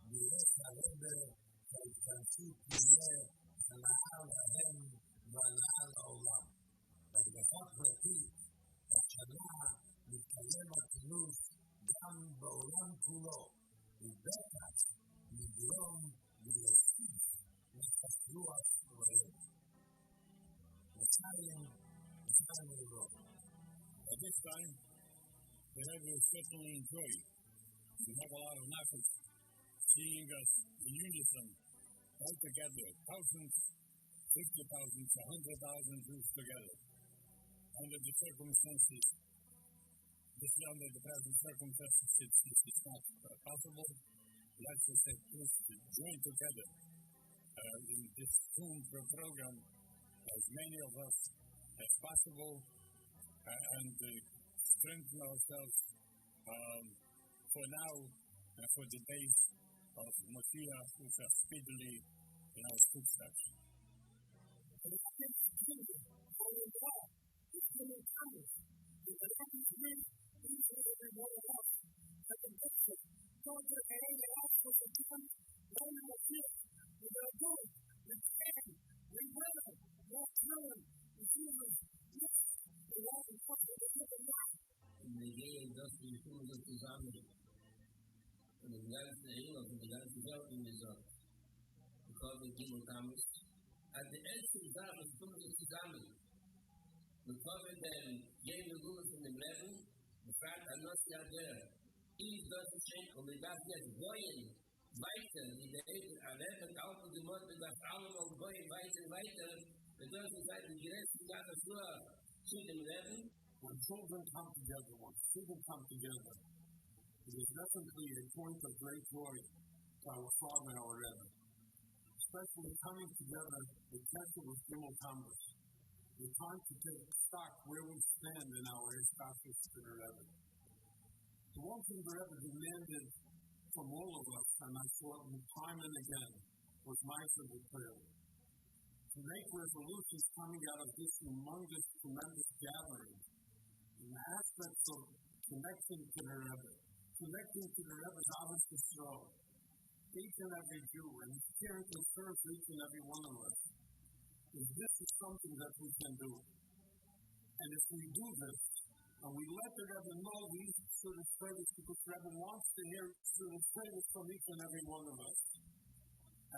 ביקש הרבי שההתכנסות תהיה הנאה להם והנאה לעולם. בהקדשה פרטית, השנה מתקיים הכינוס גם בעולם כולו, ובטח נגרום ויוסיף נחת רוח רעב. Time Europe. At this time, the Rebbe is certainly enjoying. We have a lot of nafesh seeing us in unison, all together, thousands, 50,000, 100,000 Jews together. Under the circumstances, under the present circumstances, it's not possible. Let's just say, please join together in this Zoom program, as many of us as possible, and strengthen ourselves for now and for the days of Mashiach, which are speedily in our footsteps. Wir gehen das die Kurse zusammen. Und im ganzen England und die ganze Welt in dieser Gimmel Tammuz. Als die ersten Sachen kommen wir zusammen. Wir kommen dann jede Ruhe von dem Leben. Wir fragen an uns ja der, ist das geschehen und wir darf jetzt gehen, weiter, wie der Ede, erleben, auch und die Morde, dass alle mal gehen, weiter. Wir dürfen seit dem gerechten Jahr früher zu dem Leben. When children come together, when students come together, it is definitely a point of great joy to our Father and our Rebbe. Especially coming together, the Kesher with Gimmel Tammuz. We're trying to take stock where we stand in our Estatus to the Rebbe. The one thing the Rebbe demanded from all of us, and I saw it time and again, was mindful with prayer. To make resolutions coming out of this humongous, tremendous gathering, in the aspects of connecting to the Rebbe, connecting to the Rebbe's Ahavas Yisrael, each and every Jew, and his care and concern for each and every one of us, is this is something that we can do. And if we do this, and we let the Rebbe know these sort of phrases, because the Rebbe wants to hear sort of phrases from each and every one of us,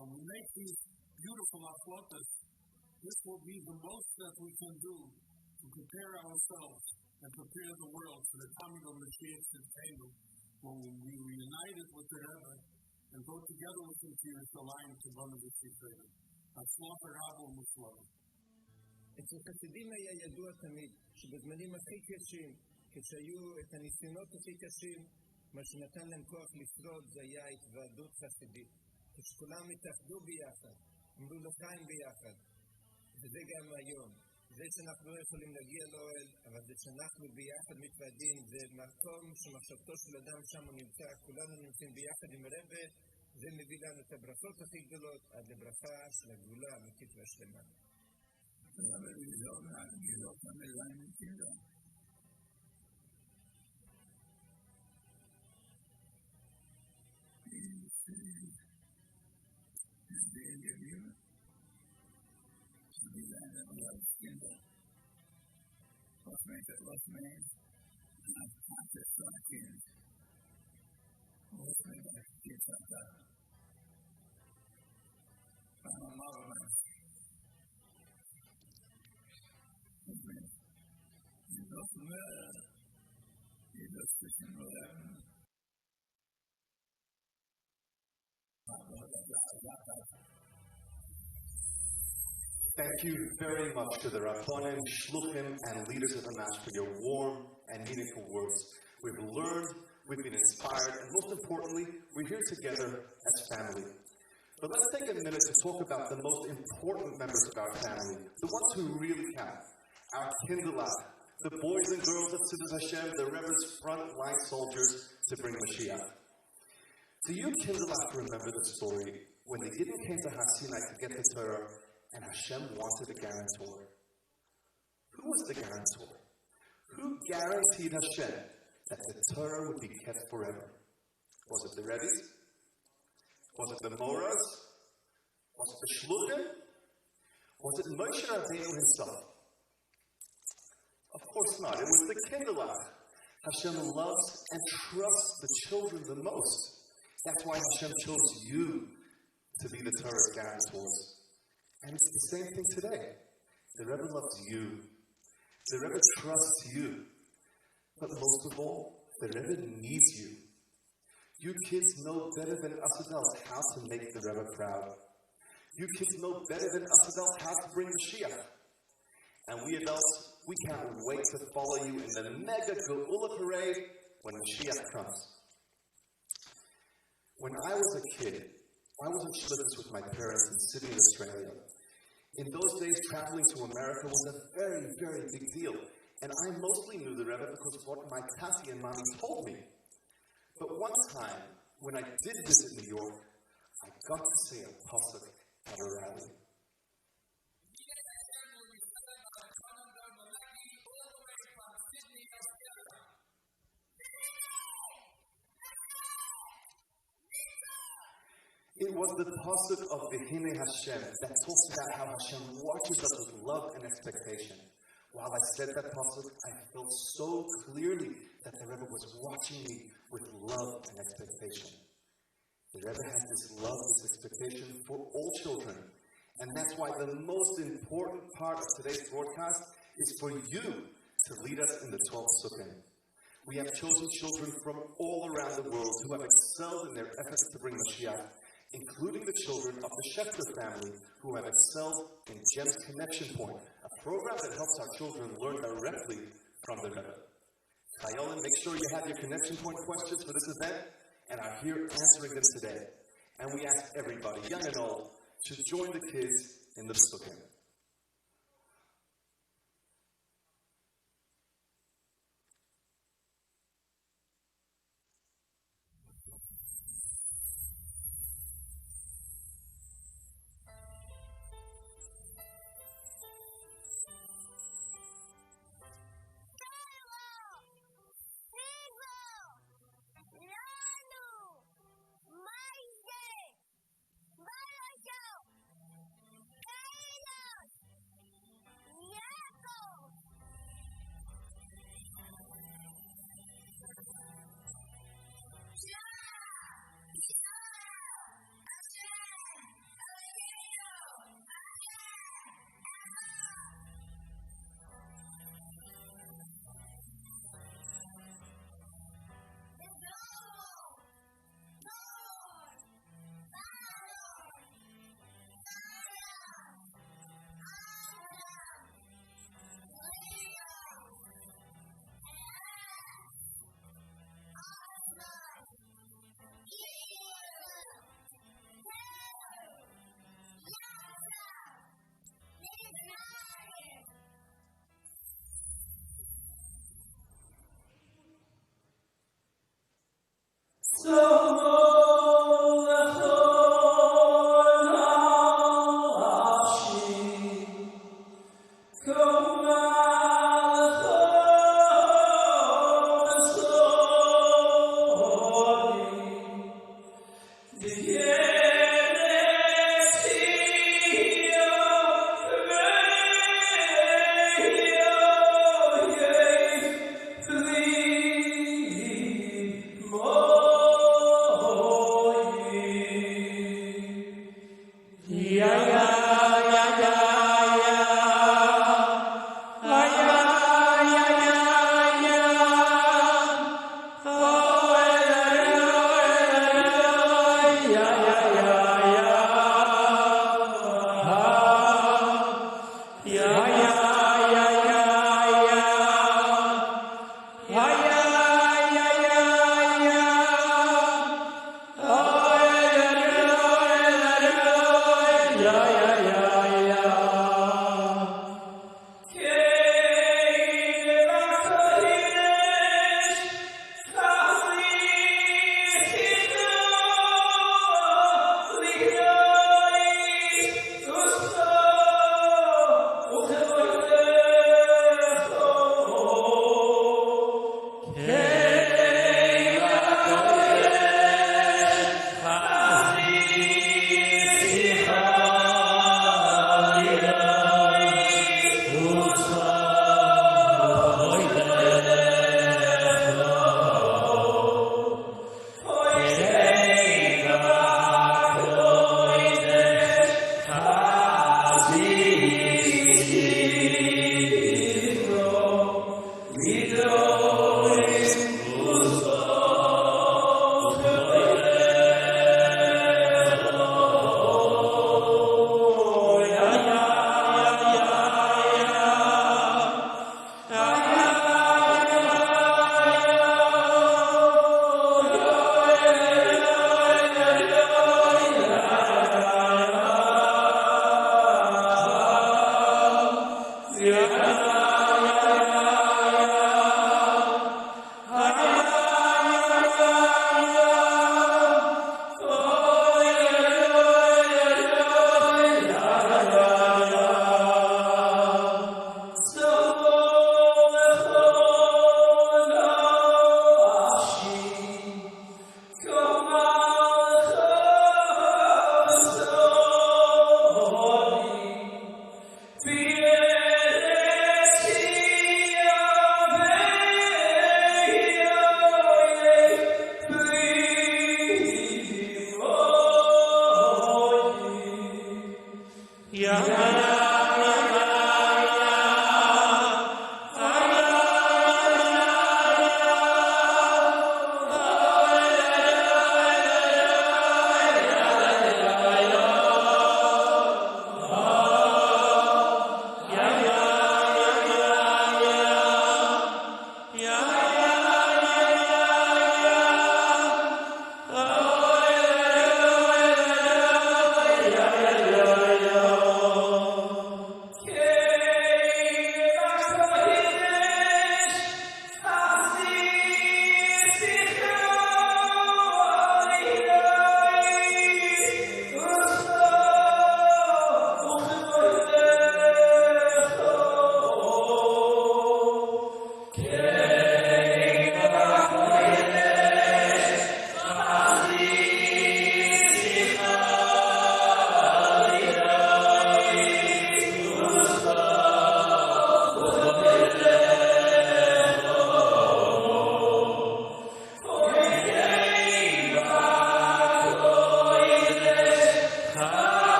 and we make these beautiful aflotas, this will be the most that we can do to prepare ourselves and prepare the world for the coming of Mashiach Tzidkenu, when we reunited with the Rebbe and go together with him to Yerushalayim to run the Yisrael. Hatzlacha Rabba u'Mutzlacha. אצל חסידים היה ידוע תמיד שבזמנים הכי קשים, כשהיו את הניסיונות הכי קשים, מה שנתן להם כוח לשרוד זה היה התוועדות חסידית. כשכולם התאחדו ביחד, עמדו לחיים ביחד, וזה גם היום. זה שאנחנו לא יכולים להגיע לאוהל, אבל זה שאנחנו ביחד מתוועדים, זה מקום שמחשבתו של אדם שם נמצא, כולנו נמצאים ביחד עם הרבה, זה מביא לנו את הברכות הכי גדולות, עד לברכה של הגאולה האמיתית והשלמה. Thank you very much to the Rabbanim, Shluchim, and leaders of the Mass for your warm and meaningful words. We've learned, we've been inspired, and most importantly, we're here together as family. But let's take a minute to talk about the most important members of our family, the ones who really count. Our Kinderlach, the boys and girls of Tzidus Hashem, the Rebbe's front-line soldiers to bring Mashiach. Do you Kinderlach remember the story when the Yidden came to Har Sinai to get the Torah and Hashem wanted a guarantor? Who was the guarantor? Who guaranteed Hashem that the Torah would be kept forever? Was it the Rebbe's? Was it the Moras? Was it the Shluchim? Was it Moshe Rabbeinu himself? Of course not. It was the Kinderlach. Hashem loves and trusts the children the most. That's why Hashem chose you to be the Torah's guarantors. And it's the same thing today. The Rebbe loves you. The Rebbe trusts you. But most of all, the Rebbe needs you. You kids know better than us adults how to make the Rebbe proud. You kids know better than us adults how to bring Mashiach. And we adults, we can't wait to follow you in the mega Geula parade when Mashiach comes. When I was a kid, I was in Schlitters with my parents in Sydney, Australia. In those days, traveling to America was a very, very big deal. And I mostly knew the Rebbe because of what my Tati and Mommy told me. But one time, when I did visit New York, I got to say a pasuk at a rally. It was the pasuk of V'hinei Hashem that talks about how Hashem watches us with love and expectation. While I said that pasuk, I felt so clearly that the Rebbe was watching me with love and expectation. The Rebbe has this love, this expectation for all children. And that's why the most important part of today's broadcast is for you to lead us in the 12th Sukkah. We have chosen children from all around the world who have excelled in their efforts to bring Mashiach, including the children of the Schefter family who have excelled in GEM's Connection Point, a program that helps our children learn directly from the Rebbe. Chayolim, make sure you have your Connection Point questions for this event and are here answering them today. And we ask everybody, young and old, to join the kids in the Sukkah.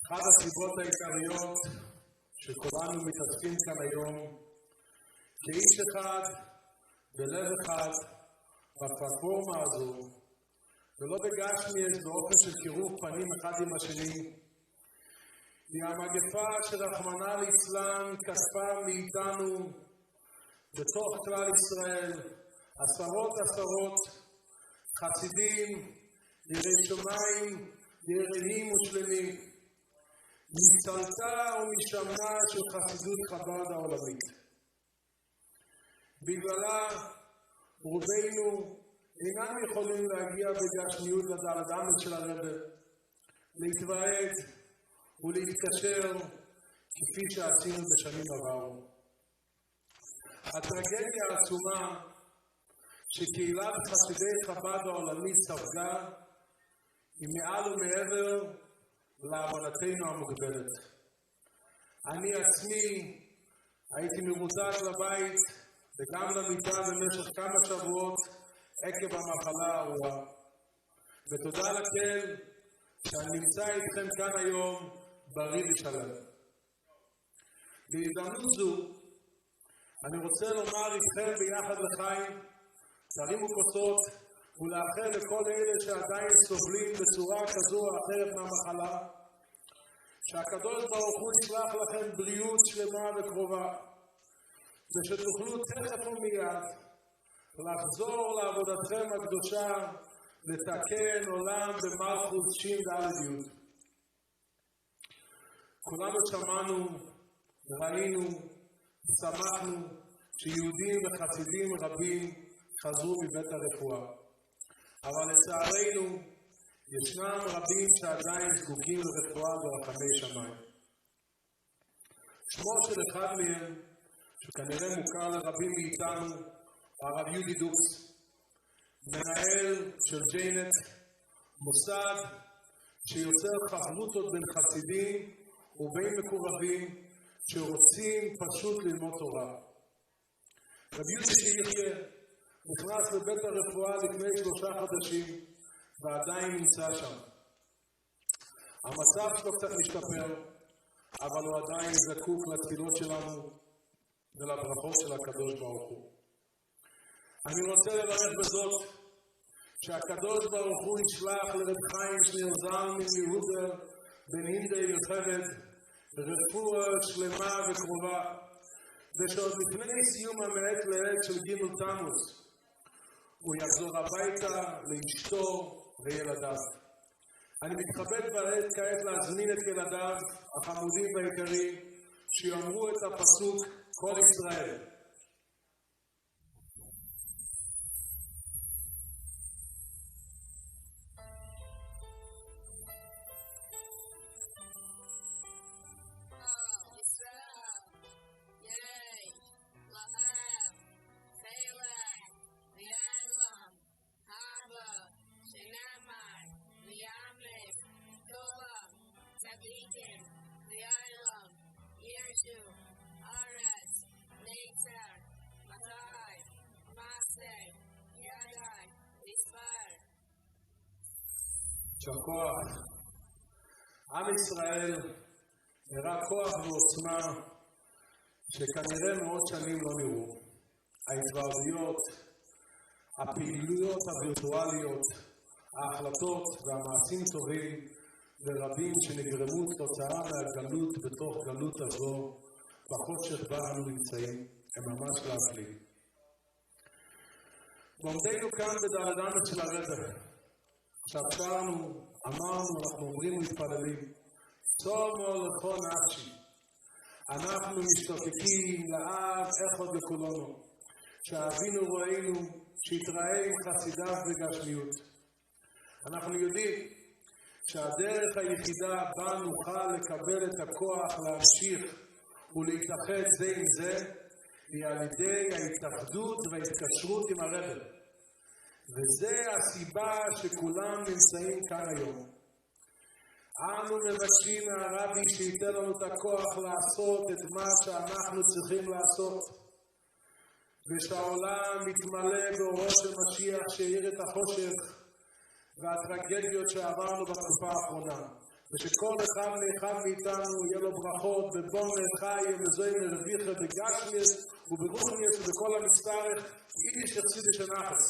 אחת הסיבות העיקריות שכולנו מתעסקים כאן היום כאיש אחד, בלב אחד, בפלטפורמה הזו, ולא בגשמיאס באופן של קירוב פנים אחד עם השני, היא המגפה שרחמנא ליצלן כספה מאיתנו בתוך כלל ישראל, עשרות חסידים, יראי שמיים, יראים ושלמים, מצלתה ומשמנה של חסידות חב"ד העולמית. בגללה רובנו אינם יכולים להגיע בגשמיות לדלת אמות של הרב, להתוועד ולהתקשר כפי שעשינו בשנים עברו. הטרגדיה העצומה שקהילת חסידי חב"ד העולמית ספגה היא מעל ומעבר להבנתנו המוגבלת. אני עצמי הייתי מרותק לבית וגם למיטה במשך כמה שבועות עקב המחלה הארורה. ותודה לקהל שאני נמצא איתכם כאן היום בריא ושלם. בהזדמנות זו אני רוצה לומר איתכם ביחד לחיים, תרימו כוסות ולאחל לכל אלה שעדיין סובלים בצורה כזו או אחרת מהמחלה, שהקדוש ברוך הוא ישלח לכם בריאות שלמה וקרובה, ושתוכלו תכף ומיד לחזור לעבודתכם הקדושה, לתקן עולם במלכות ש"ד. כולנו שמענו, ראינו, שמחנו שיהודים וחסידים רבים חזרו מבית הרפואה. אבל לצערנו ישנם רבים שעדיין זקוקים לרפואה ברחמי שמיים. שמו של אחד מהם, שכנראה מוכר לרבים מאיתנו, הרב יהודי דוקס, מנהל של ג'יינט, מוסד שיוצר חברותות בין חסידים ובין מקורבים שרוצים פשוט ללמוד תורה. רב יהודי שיחיה נכנס לבית הרפואה לפני 3 חודשים ועדיין נמצא שם. המצב שלו קצת משתפר, אבל הוא עדיין זקוק לתפילות שלנו ולברכות של הקדוש ברוך הוא. אני רוצה לברך בזאת שהקדוש ברוך הוא ישלח לרב חיים שניר זלמן מיהודה בן הינדה יוכבד רפואה שלמה וקרובה, ושעוד לפני סיום המעת לעת של גימל תמוז הוא יחזור הביתה לאשתו וילדיו. אני מתכבד כעת להזמין את ילדיו החמודים והיקרים שיאמרו את הפסוק כל ישראל. כוח. עם ישראל הראה כוח ועוצמה שכנראה מאות שנים לא נראו. ההתוועדויות, הפעילויות הווירטואליות, ההחלטות והמעשים טובים ורבים שנגרמו כתוצאה מהגלות בתוך גלות הזו בחושך בה אנו נמצאים הם ממש להפליא. ועומדנו כאן בדלת של הרב. עכשיו שרנו, אמרנו, אנחנו אומרים ומתפללים, צומו לכל נפשי. אנחנו משתוקקים לאב אחד לכולנו, שאבינו רואינו, שיתראה עם חסידיו בגשמיות. אנחנו יודעים שהדרך היחידה בה נוכל לקבל את הכוח להמשיך ולהתאחד זה עם זה, היא על ידי ההתאחדות וההתקשרות עם הרב. וזה הסיבה שכולם נמצאים כאן היום. אנו מבקשים מהרבי שייתן לנו את הכוח לעשות את מה שאנחנו צריכים לעשות, ושהעולם מתמלא באורו של משיח שהאיר את החושך והטרגדיות שעברנו בתקופה האחרונה, ושכל אחד ואחד מאיתנו יהיה לו ברכות בבון חי ומזוהי מרוויחה בגשמיס וברוחניס ובכל המצטרך אידיש יחסידיש הנחס.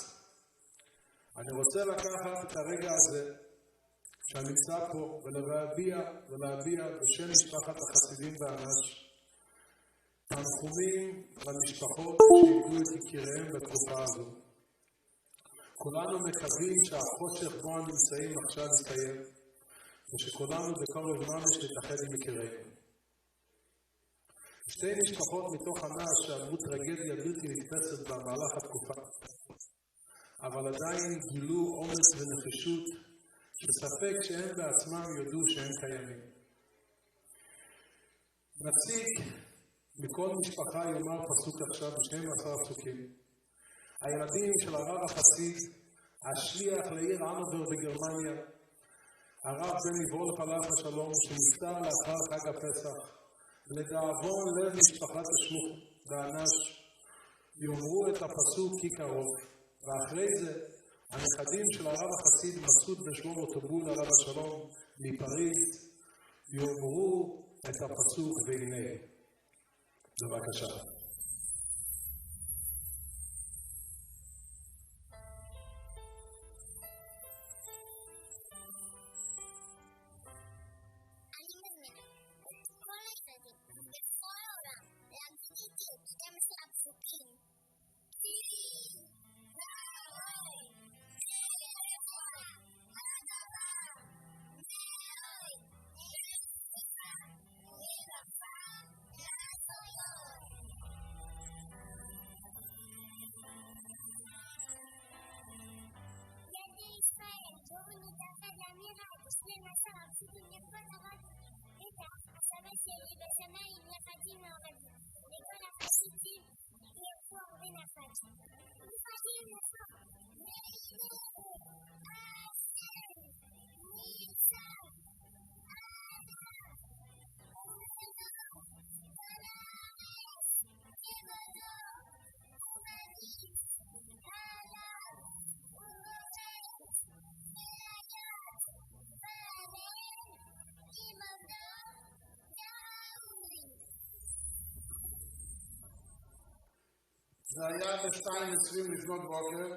אני רוצה לקחת את הרגע הזה שאני נמצא פה ולהביע בשם משפחת החסידים באנש תנחומים למשפחות שאיבדו את יקיריהם בתקופה הזו. כולנו מקווים שהחושך בו הנמצאים עכשיו יסתיים ושכולנו בקרוב ממש נתאחד עם יקירינו. שתי משפחות מתוך הנש שעברו טרגדיה בלתי נתפסת במהלך התקופה, אבל עדיין גילו אומץ ונחישות שספק שהם בעצמם יודו שהם קיימים. נציג מכל משפחה יאמר פסוק עכשיו ב-12 פסוקים. הילדים של הרב החסיד, השליח לעיר אנובר בגרמניה, הרב בן וולף עליו השלום, שנפטר לאחר חג הפסח, לדאבון לב משפחת השלוח באנש, יאמרו את הפסוק כי קרוב, ואחרי זה הנכדים של הרב החסיד מסעוד ושלמה טובול עליו השלום מפריז, יאמרו את הפסוק והנה. בבקשה. זה היה ב-2:20 לפנות בוקר,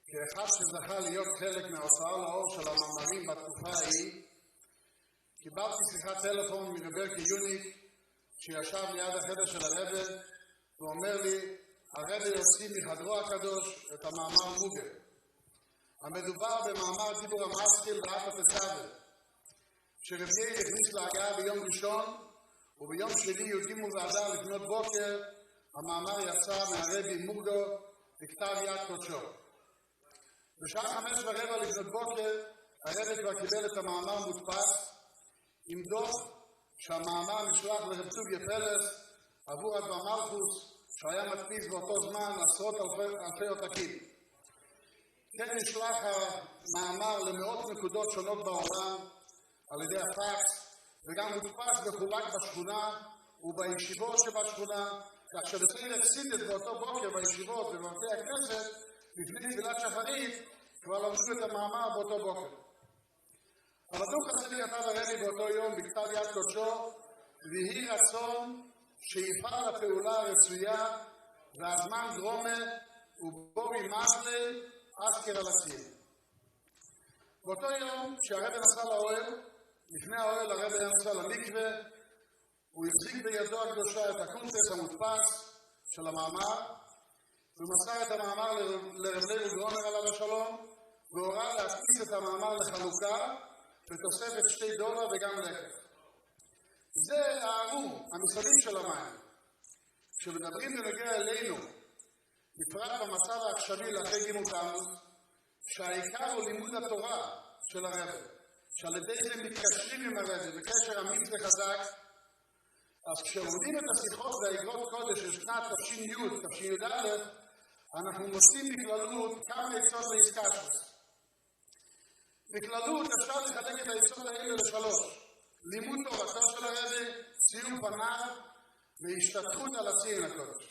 כאחד שזכה להיות חלק מההוצאה לאור של המאמרים בתקופה ההיא, קיבלתי שיחת טלפון מרברקי יוניק שישב ליד החדר של הרבי ואומר לי, הרבי יוציא מחדרו הקדוש את המאמר מוגה. המדובר במאמר דיבור המסקיל ואף התסבל, שרבי הכניס להגעה ביום ראשון וביום שני י"ג באדר לפנות בוקר המאמר יצא מהרבי מוגדו בכתב יד קודשו. בשעה 5:15 לפנות בוקר הרבי כבר קיבל את המאמר מודפס עם דוח שהמאמר נשלח לרב צוגיה פלס עבור אדבר מלכוס שהיה מדפיס באותו זמן עשרות אלפי עותקים. כן נשלח המאמר למאות נקודות שונות בעולם על ידי הפקס וגם מודפס וחולק בשכונה ובישיבות שבשכונה, כך שבצריך להפסיד באותו בוקר בישיבות ובבתי הכנסת לפני תפילת שחרית כבר למדו את המאמר באותו בוקר. אבל הדוח הזה כתב הרבי באותו יום בכתב יד קודשו, ויהי רצון שיפעל הפעולה הרצויה והזמן דרומה ובורי מזלי אזכר על הציר. באותו יום שהרבי נסע לאוהל, לפני האוהל הרבי נסע למקווה, הוא החזיק בידו הקדושה את הקונטרס המודפס של המאמר, ומסר את המאמר לרב לוי גרונר עליו השלום, והורה להדפיס את המאמר לחלוקה בתוספת $2 וגם לקח. זה הארום, המשרדים של המים. כשמדברים בנוגע אלינו, בפרט במצב העכשווי לאחרי גימל תמוז, שהעיקר הוא לימוד התורה של הרבי, שעל ידי זה מתקשרים עם הרבי בקשר אמיץ וחזק, אז כשלומדים את השיחות והאגרות קודש של שנת תש"י, תש"י-י"א, אנחנו מוצאים בכללות כמה עצות להזכרות. בכללות אפשר לחלק את העצות האלה לשלוש: לימוד תורתו של הרבי, ציון פניו והשתתפות על הציון הקודש.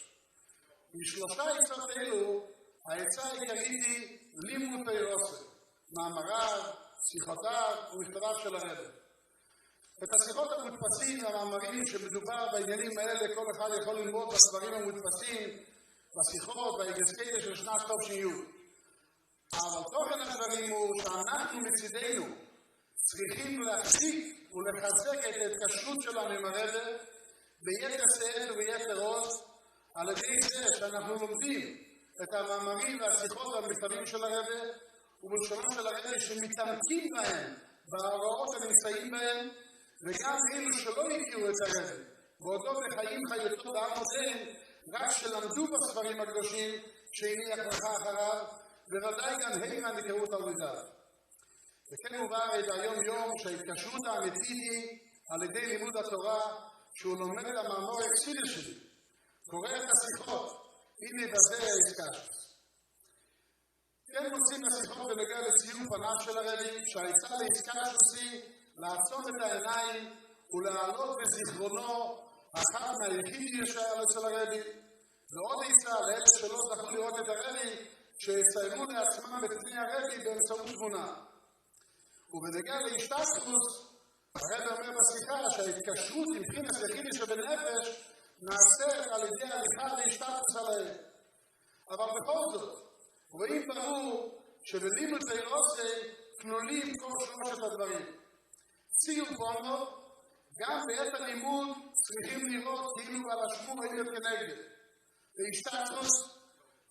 משלושה עצות אלו, העצה העיקרית היא לימוד תורתו, מאמריו, שיחותיו ומכתביו של הרבי. את השיחות המודפסים והמאמרים שמדובר בעניינים האלה, כל אחד יכול ללמוד בספרים המודפסים, בשיחות, באגסקייטה של שנת תש"י. אבל תוכן הדברים הוא שאנחנו מצידנו צריכים להחזיק ולחזק את ההתקשרות שלנו עם הרב ביתר שאת וביתר עוז, על ידי זה שאנחנו לומדים את המאמרים והשיחות והמכתבים של הרב ובלשונו של הרב שמתעמקים בהם, בהוראות הנמצאים בהם, וגם אלו שלא הכירו את הרב ועודו בחיים חיותו בעם מודן, רק שלמדו בספרים הקדושים שהניח לך אחריו, בוודאי גם הם נקראו תלמידיו. וכן הובהר את היום יום שההתקשרות האמיתית היא על ידי לימוד התורה, שהוא לומד את המאמר האקסילי שלי, קורא את השיחות, הנה בזה ההתקשרות. כן מוצאים לשיחות בנוגע לציון פניו של הרבי, שהעצה להתקשרות היא לעצום את העיניים ולהעלות בזיכרונו אחת מהיחידים שהיה אצל הרבי, ועוד עצה לאלה שלא זכו לראות את הרבי, שיציירו לעצמם בפני הרבי באמצעות תמונה. ובנוגע להשתתפות, הרבי אומר בשיחה שההתקשרות עם מבחינת יחידי שבנפש נעשית על ידי הליכה להשתתפות עליהם. אבל בכל זאת, רואים ברור שבלימוד תורה כלולים כל שלושת הדברים. ציון פונו, גם בעת הלימוד צריכים לראות כאילו על השמור עיר כנגד. והשתתפות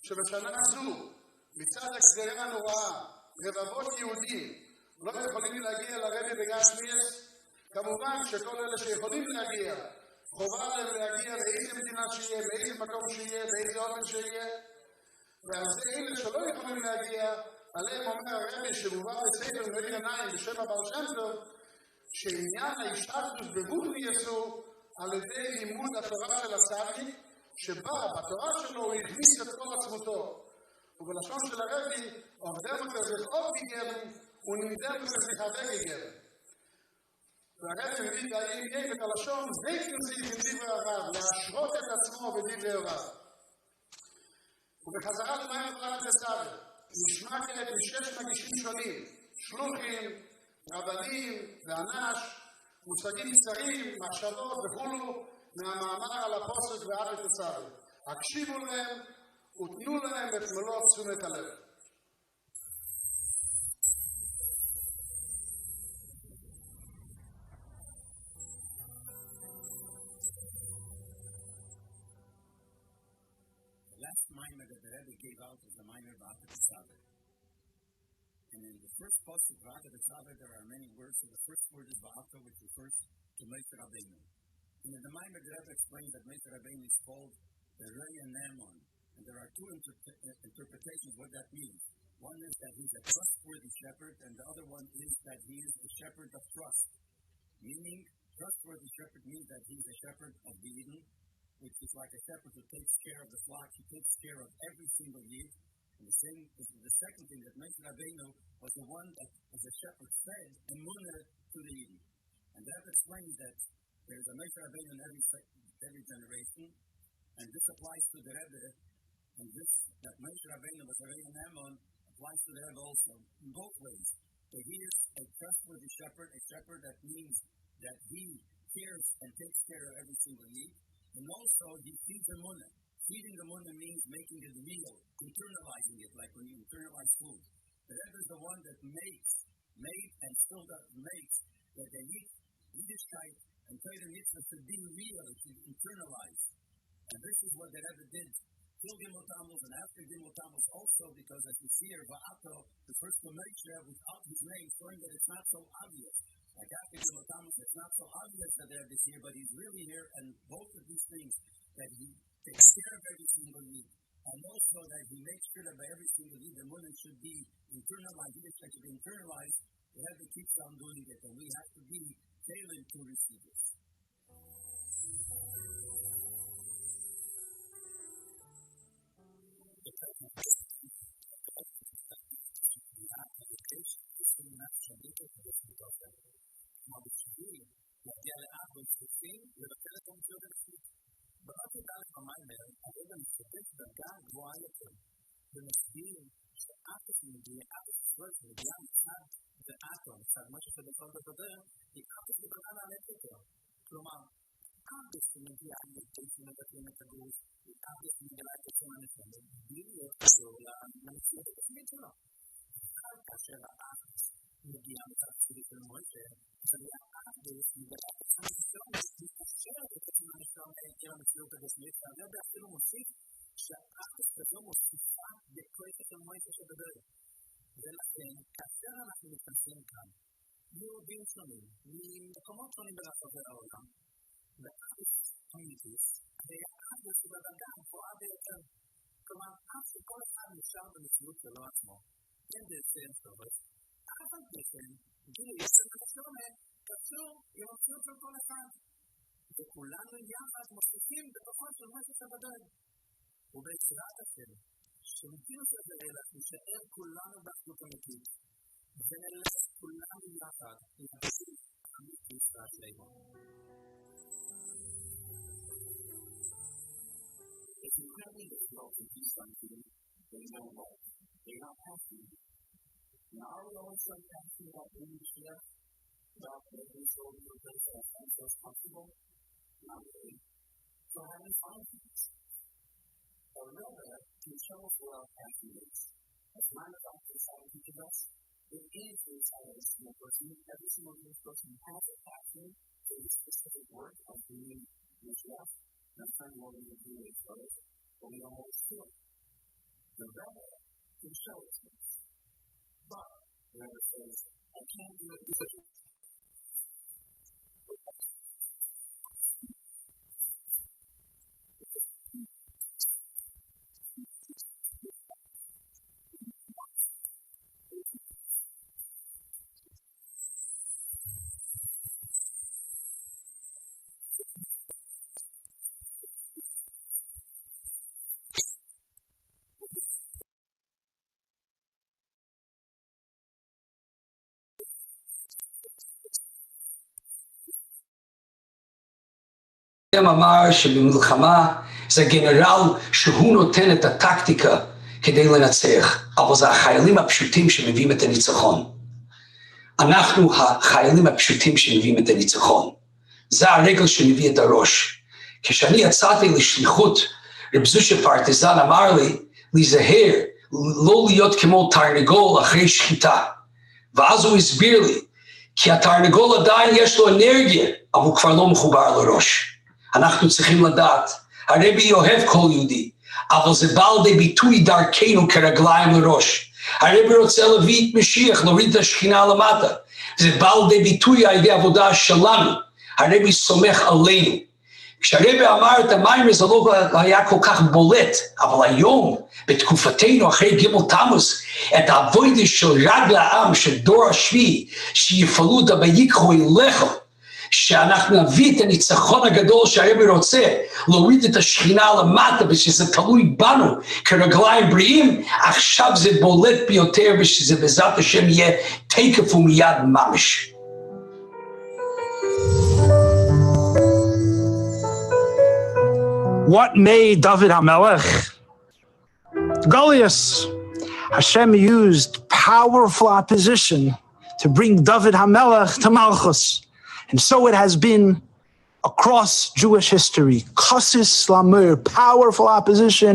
שבשנה זו, מצד הגזירה הנוראה, רבבות יהודים לא יכולים להגיע לרבי בגשמיאס, כמובן שכל אלה שיכולים להגיע, חובה להם להגיע לאיזה מדינה שיהיה, באיזה מקום שיהיה, באיזה אופן שיהיה, ועל זה אלה שלא יכולים להגיע, עליהם אומר הרבי שמובא בספר מועיל עיניים בשם הבעל שם טוב, שעניין ההשתתפות בבוכני יסו על ידי לימוד התורה של הצדיק, שבה בתורה שלו הוא הכניס את כל עצמותו. ובלשון של הרבי, עובדם אותו זכות גגרם, ונמדם אותו זכת גגרם. והרבי מביא דעים ים את הלשון, זכן זיך עם דברי הרב, להשרות את עצמו בדברי הרב. ובחזרה למים התורה לסדר, נשמע כעת משש מגישים שונים, שלוחים, רבנים ואנש, מושגים קצרים, מחשבות וכולו, מהמאמר על הפוסק ועד את הצד. הקשיבו להם ותנו להם את מלוא תשומת הלב. The last mimer that the Rebbe gave out was the mimer V'at Tzaveh. And in the first posuk V'at Tzaveh there are many words. So the first word is V'ata, which refers to Moshe Rabbeinu. And in the mimer the Rebbe explains that Moshe Rabbeinu is called the Rei and Naaman. And there are two interpretations what that means. One is that he's a trustworthy shepherd, and the other one is that he is the shepherd of trust. Meaning, trustworthy shepherd means that he's a shepherd of the Eden, which is like a shepherd who takes care of the flock. He takes care of every single yid. And the second thing, that Moshe Rabbeinu was the one that, as a shepherd, fed emunah to the Eden. And that explains that there is a Moshe Rabbeinu in every generation, and this applies to the Rebbe, and this, that Moshe Rabbeinu was a Rei and Naaman, applies to the Rebbe also, in both ways. That he is a trustworthy shepherd, a shepherd that means that he cares and takes care of every single need, and also he feeds emunah. Feeding emunah means making it real, internalizing it, like when you internalize food. The Rebbe is the one that made and still makes, that the Yiddishkeit and Torah mitzvah should be real, it should internalize. And this is what the Rebbe did till Gimmel Tammuz and after Gimmel Tammuz also, because as we see here, Va'ato, the first Moshe without his name, showing that it's not so obvious. Like after Gimmel Tammuz, it's not so obvious that the Rebbe is here, but he's really here, and both of these things, that he takes care of every single need, and also that he makes sure that by every single need, the emunah should be internalized, Yiddishkeit should be internalized. The Rebbe keeps on doing it, and we have to be tailored to receive this. להגיע לאב ולשקופים, לבטל את המציאות הנפשית. ברק ידע לך מיימר, הרב המשתתף דרגה גבוהה יותר, ומסביר שאף אחד מגיעה, אף אחד שמגיעה מצד ואטום, צד משהו שבכל בדבר, היא ארטוס בבנה נעלית יותר. כלומר, ארטוס שמגיע לפי שמבטלים את הגוף, היא ארטוס שמגלה את עצם הנפלת, בלי להיות קשור למציאות התפנית שלו. כאשר הארטוס מגיע מצד צילי של מוישה, והארטוס מגלה את עצם הנפלת, מתקשרת את עצם הנפלת עם המציאות הגשמית, והרבה אפילו מוסיף שהארטוס כזו מוסיפה בכוח של מוישה שבדרך. ולכן, כאשר אנחנו מתכנסים כאן, יהודים שונים, ממקומות שונים ברחבי העולם, וארטוס אמיתיס, והארטוס הוא בדרגה הגבוהה ביותר. כלומר, אף שכל אחד נשאר במציאות שלו עצמו, אין בעצם שורש, אבל בעצם, גילוי של השונה, קשור עם המציאות של כל אחד. וכולנו יחד מוסיפים בתוכו של משהו שבדרך. ובעזרת השם, שמתינו שזה אלך, נשאר כולנו באחדות אמיתית, ונלך כולנו יחד להציב אמיתית והשלמה. It's incredibly difficult to do something they don't like. They're not passionate. Now, are we always so passionate about being shift, about making sure we do things that make us comfortable? Not really. So how do we find things? A Rebbe can show us where our passion is. As a matter of fact, inside each of us, there is inside every single person. Every single person has a passion for a specific work of being shift. That's not what we do with others, but we don't always feel it. The Rebbe can show us this. But the Rebbe says, I can't do it because אמר שבמלחמה זה גנרל שהוא נותן את הטקטיקה כדי לנצח, אבל זה החיילים הפשוטים שמביאים את הניצחון. אנחנו החיילים הפשוטים שמביאים את הניצחון. זה הרגל שמביא את הראש. כשאני יצאתי לשליחות, רב זושה פרטיזן אמר לי, להיזהר, לא להיות כמו תרנגול אחרי שחיטה. ואז הוא הסביר לי, כי התרנגול עדיין יש לו אנרגיה, אבל הוא כבר לא מחובר לראש. אנחנו צריכים לדעת, הרבי אוהב כל יהודי, אבל זה בא לידי ביטוי דרכנו כרגליים לראש. הרבי רוצה להביא את משיח, להוריד את השכינה למטה. זה בא לידי ביטוי על ידי עבודה שלנו. הרבי סומך עלינו. כשהרבי אמר את המים, זה לא היה כל כך בולט, אבל היום, בתקופתנו אחרי גימל תמוז, את העבודה של רגל העם, של דור השביעי, שיפעלו את ויקחו אליך, שאנחנו נביא את הניצחון הגדול שהרבי רוצה, להוריד את השכינה למטה, ושזה תלוי בנו כרגליים בריאים, עכשיו זה בולט ביותר, ושזה בעזרת השם יהיה תקף ומיד ממש. What made David HaMelech? Goliath. Hashem used powerful opposition to bring David HaMelech to Malchus. And so it has been across Jewish history. Kasis Lamur, powerful opposition,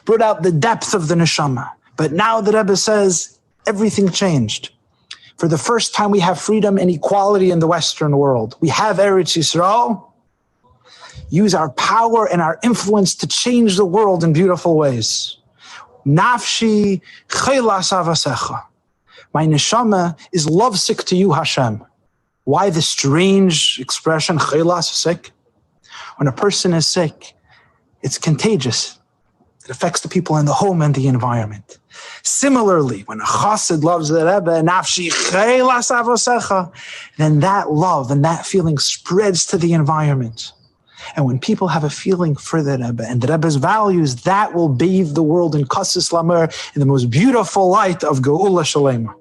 brought out the depth of the neshama. But now the Rebbe says everything changed. For the first time we have freedom and equality in the Western world. We have Eretz Yisrael. Use our power and our influence to change the world in beautiful ways. Nafshi chelas avasecha. My neshama is lovesick to you, Hashem. Why the strange expression, chelas, sick? When a person is sick, it's contagious. It affects the people in the home and the environment. Similarly, when a chassid loves the Rebbe, nafshi chelas avasecha, then that love and that feeling spreads to the environment. And when people have a feeling for the Rebbe and the Rebbe's values, that will bathe the world in Kasis Lamer, in the most beautiful light of Geula Shalema.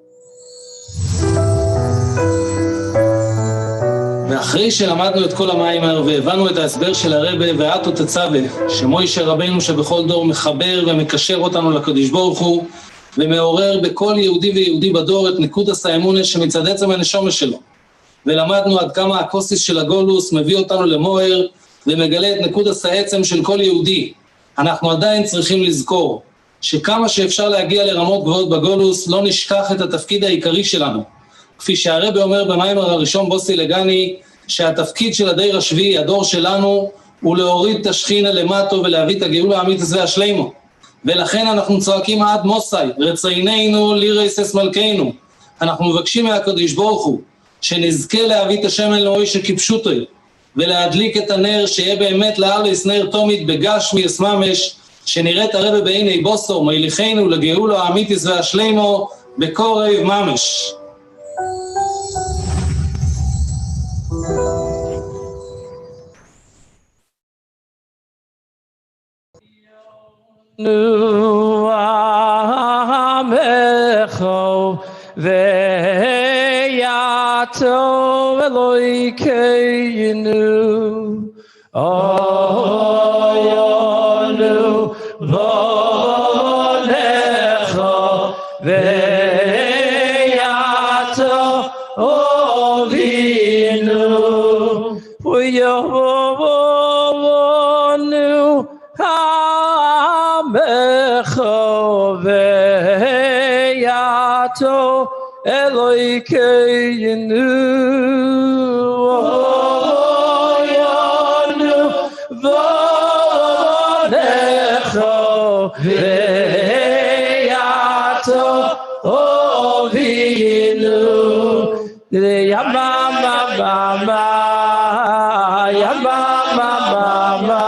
ואחרי שלמדנו את כל המים והבנו את ההסבר של הרבי ואתו תצווה, שמוישה רבנו שבכל דור מחבר ומקשר אותנו לקדוש ברוך הוא, ומעורר בכל יהודי ויהודי בדור את נקודת האמונה שמצד עצם הנשמה שלו. ולמדנו עד כמה הקוסיס של הגולוס מביא אותנו למוהר ומגלה את נקודת העצם של כל יהודי. אנחנו עדיין צריכים לזכור שכמה שאפשר להגיע לרמות גבוהות בגולוס, לא נשכח את התפקיד העיקרי שלנו. כפי שהרבי אומר במיימר הראשון בוסי לגני, שהתפקיד של הדור השביעי, הדור שלנו, הוא להוריד את השכינה למטו ולהביא את הגאולה האמיתית והשלימו. ולכן אנחנו צועקים עד מוסי, רצייננו לירייסס מלכנו. אנחנו מבקשים מהקדוש ברוך הוא, שנזכה להביא את השם אלוהי שכיפשוטו, ולהדליק את הנר שיהיה באמת לאלס נר תומית בגשמי אסממש, שנראה את הרבי בעיני בוסו, מליכנו לגאולה האמיתית והשלימו, בקורב ממש. Nu amecho ve'yato Elokeinu oyonu vonecho ve'yato Avinu uyovonu ve'yato Elokeinu oyonu vonecho ve'yato Avinu yamama mama yamama mama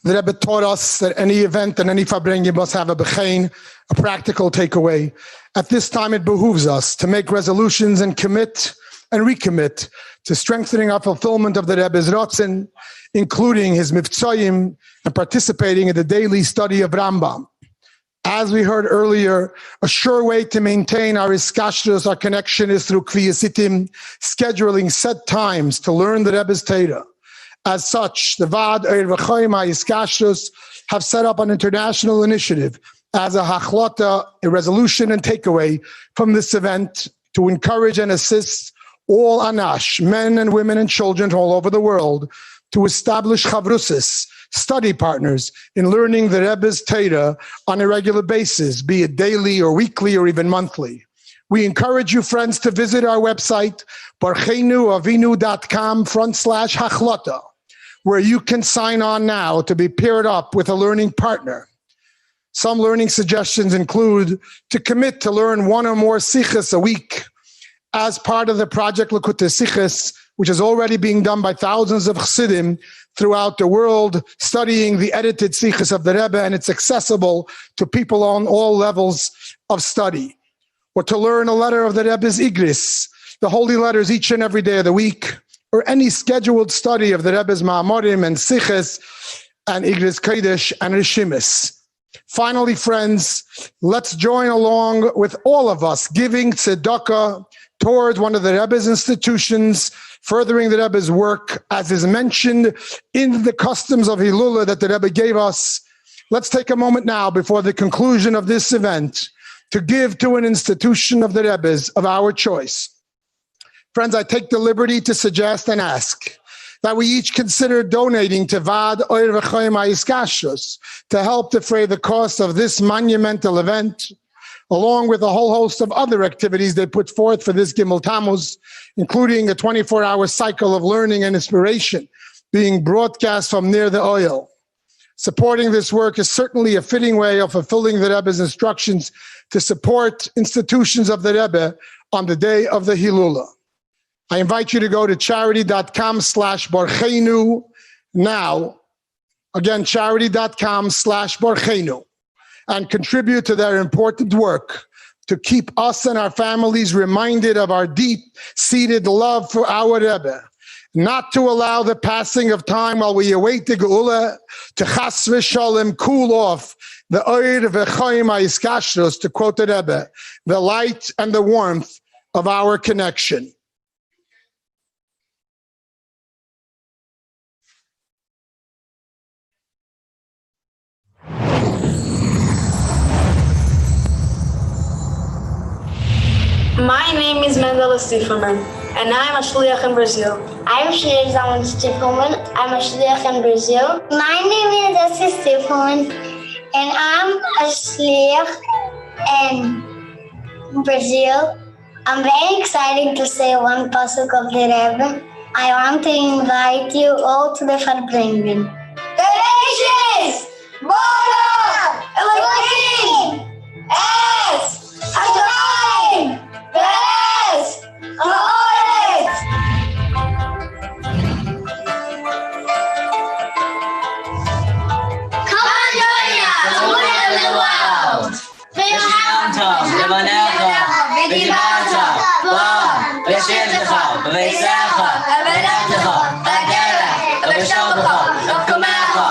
The Rebbe taught us that any event and any farbrengen must have a bechein, a practical takeaway. At this time, it behooves us to make resolutions and commit and recommit to strengthening our fulfillment of the Rebbe's ratzon, including his mivtzoyim and participating in the daily study of Rambam. As we heard earlier, a sure way to maintain our iskashrus, our connection, is through kviyasitim, scheduling set times to learn the Rebbe's Torah. As such, the Vad Erev Gimmel Iskashrus have set up an international initiative as a hachlata, a resolution and takeaway from this event to encourage and assist all anash, men and women and children all over the world, to establish chavrusis, study partners, in learning the Rebbe's Torah on a regular basis, be it daily or weekly or even monthly. We encourage you, friends, to visit our website, barcheinuavinu.com/hachlata, where you can sign on now to be paired up with a learning partner. Some learning suggestions include to commit to learn one or more sichos a week as part of the project Likutei Sichos, which is already being done by thousands of chassidim throughout the world, studying the edited sichos of the Rebbe, and it's accessible to people on all levels of study. Or to learn a letter of the Rebbe's Igris, the holy letters each and every day of the week, or any scheduled study of the Rebbe's Ma'amorim and Sichos and Igris Kodesh and Rishimis. Finally, friends, let's join along with all of us giving tzedakah towards one of the Rebbe's institutions, furthering the Rebbe's work, as is mentioned in the customs of Hilula that the Rebbe gave us. Let's take a moment now before the conclusion of this event to give to an institution of the Rebbe's of our choice. Friends, I take the liberty to suggest and ask that we each consider donating to Vad Erev Gimmel Iskashrus to help defray the cost of this monumental event, along with a whole host of other activities they put forth for this Gimmel Tammuz, including a 24-hour cycle of learning and inspiration being broadcast from near the oil. Supporting this work is certainly a fitting way of fulfilling the Rebbe's instructions to support institutions of the Rebbe on the day of the Hilula. I invite you to go to charity.com/Barcheinu now. Again, charity.com/Barcheinu, and contribute to their important work to keep us and our families reminded of our deep-seated love for our Rebbe, not to allow the passing of time while we await the Geula to chas v'shalom cool off the Erev Gimmel Iskashrus, to quote the Rebbe, the light and the warmth of our connection. My name is Mendela Stiefelman, and I'm a shliach in Brazil. I'm Shliach Zalman Stiefelman. I'm a shliach in Brazil. My name is Essie Stiefelman, and I'm a shliach in Brazil. I'm very excited to say one pasuk of the Rebbe. I want to invite you all to the farbrengen. Delicious! Bona! Elohim! Es! Adonai! Beres! Haaretz! Come on, join us! Win the world! V'yamta, v'vanecha, v'dibarta, v'shirtecha, v'veisecha, v'neftecha, v'derech, v'shobecha, v'kumecha.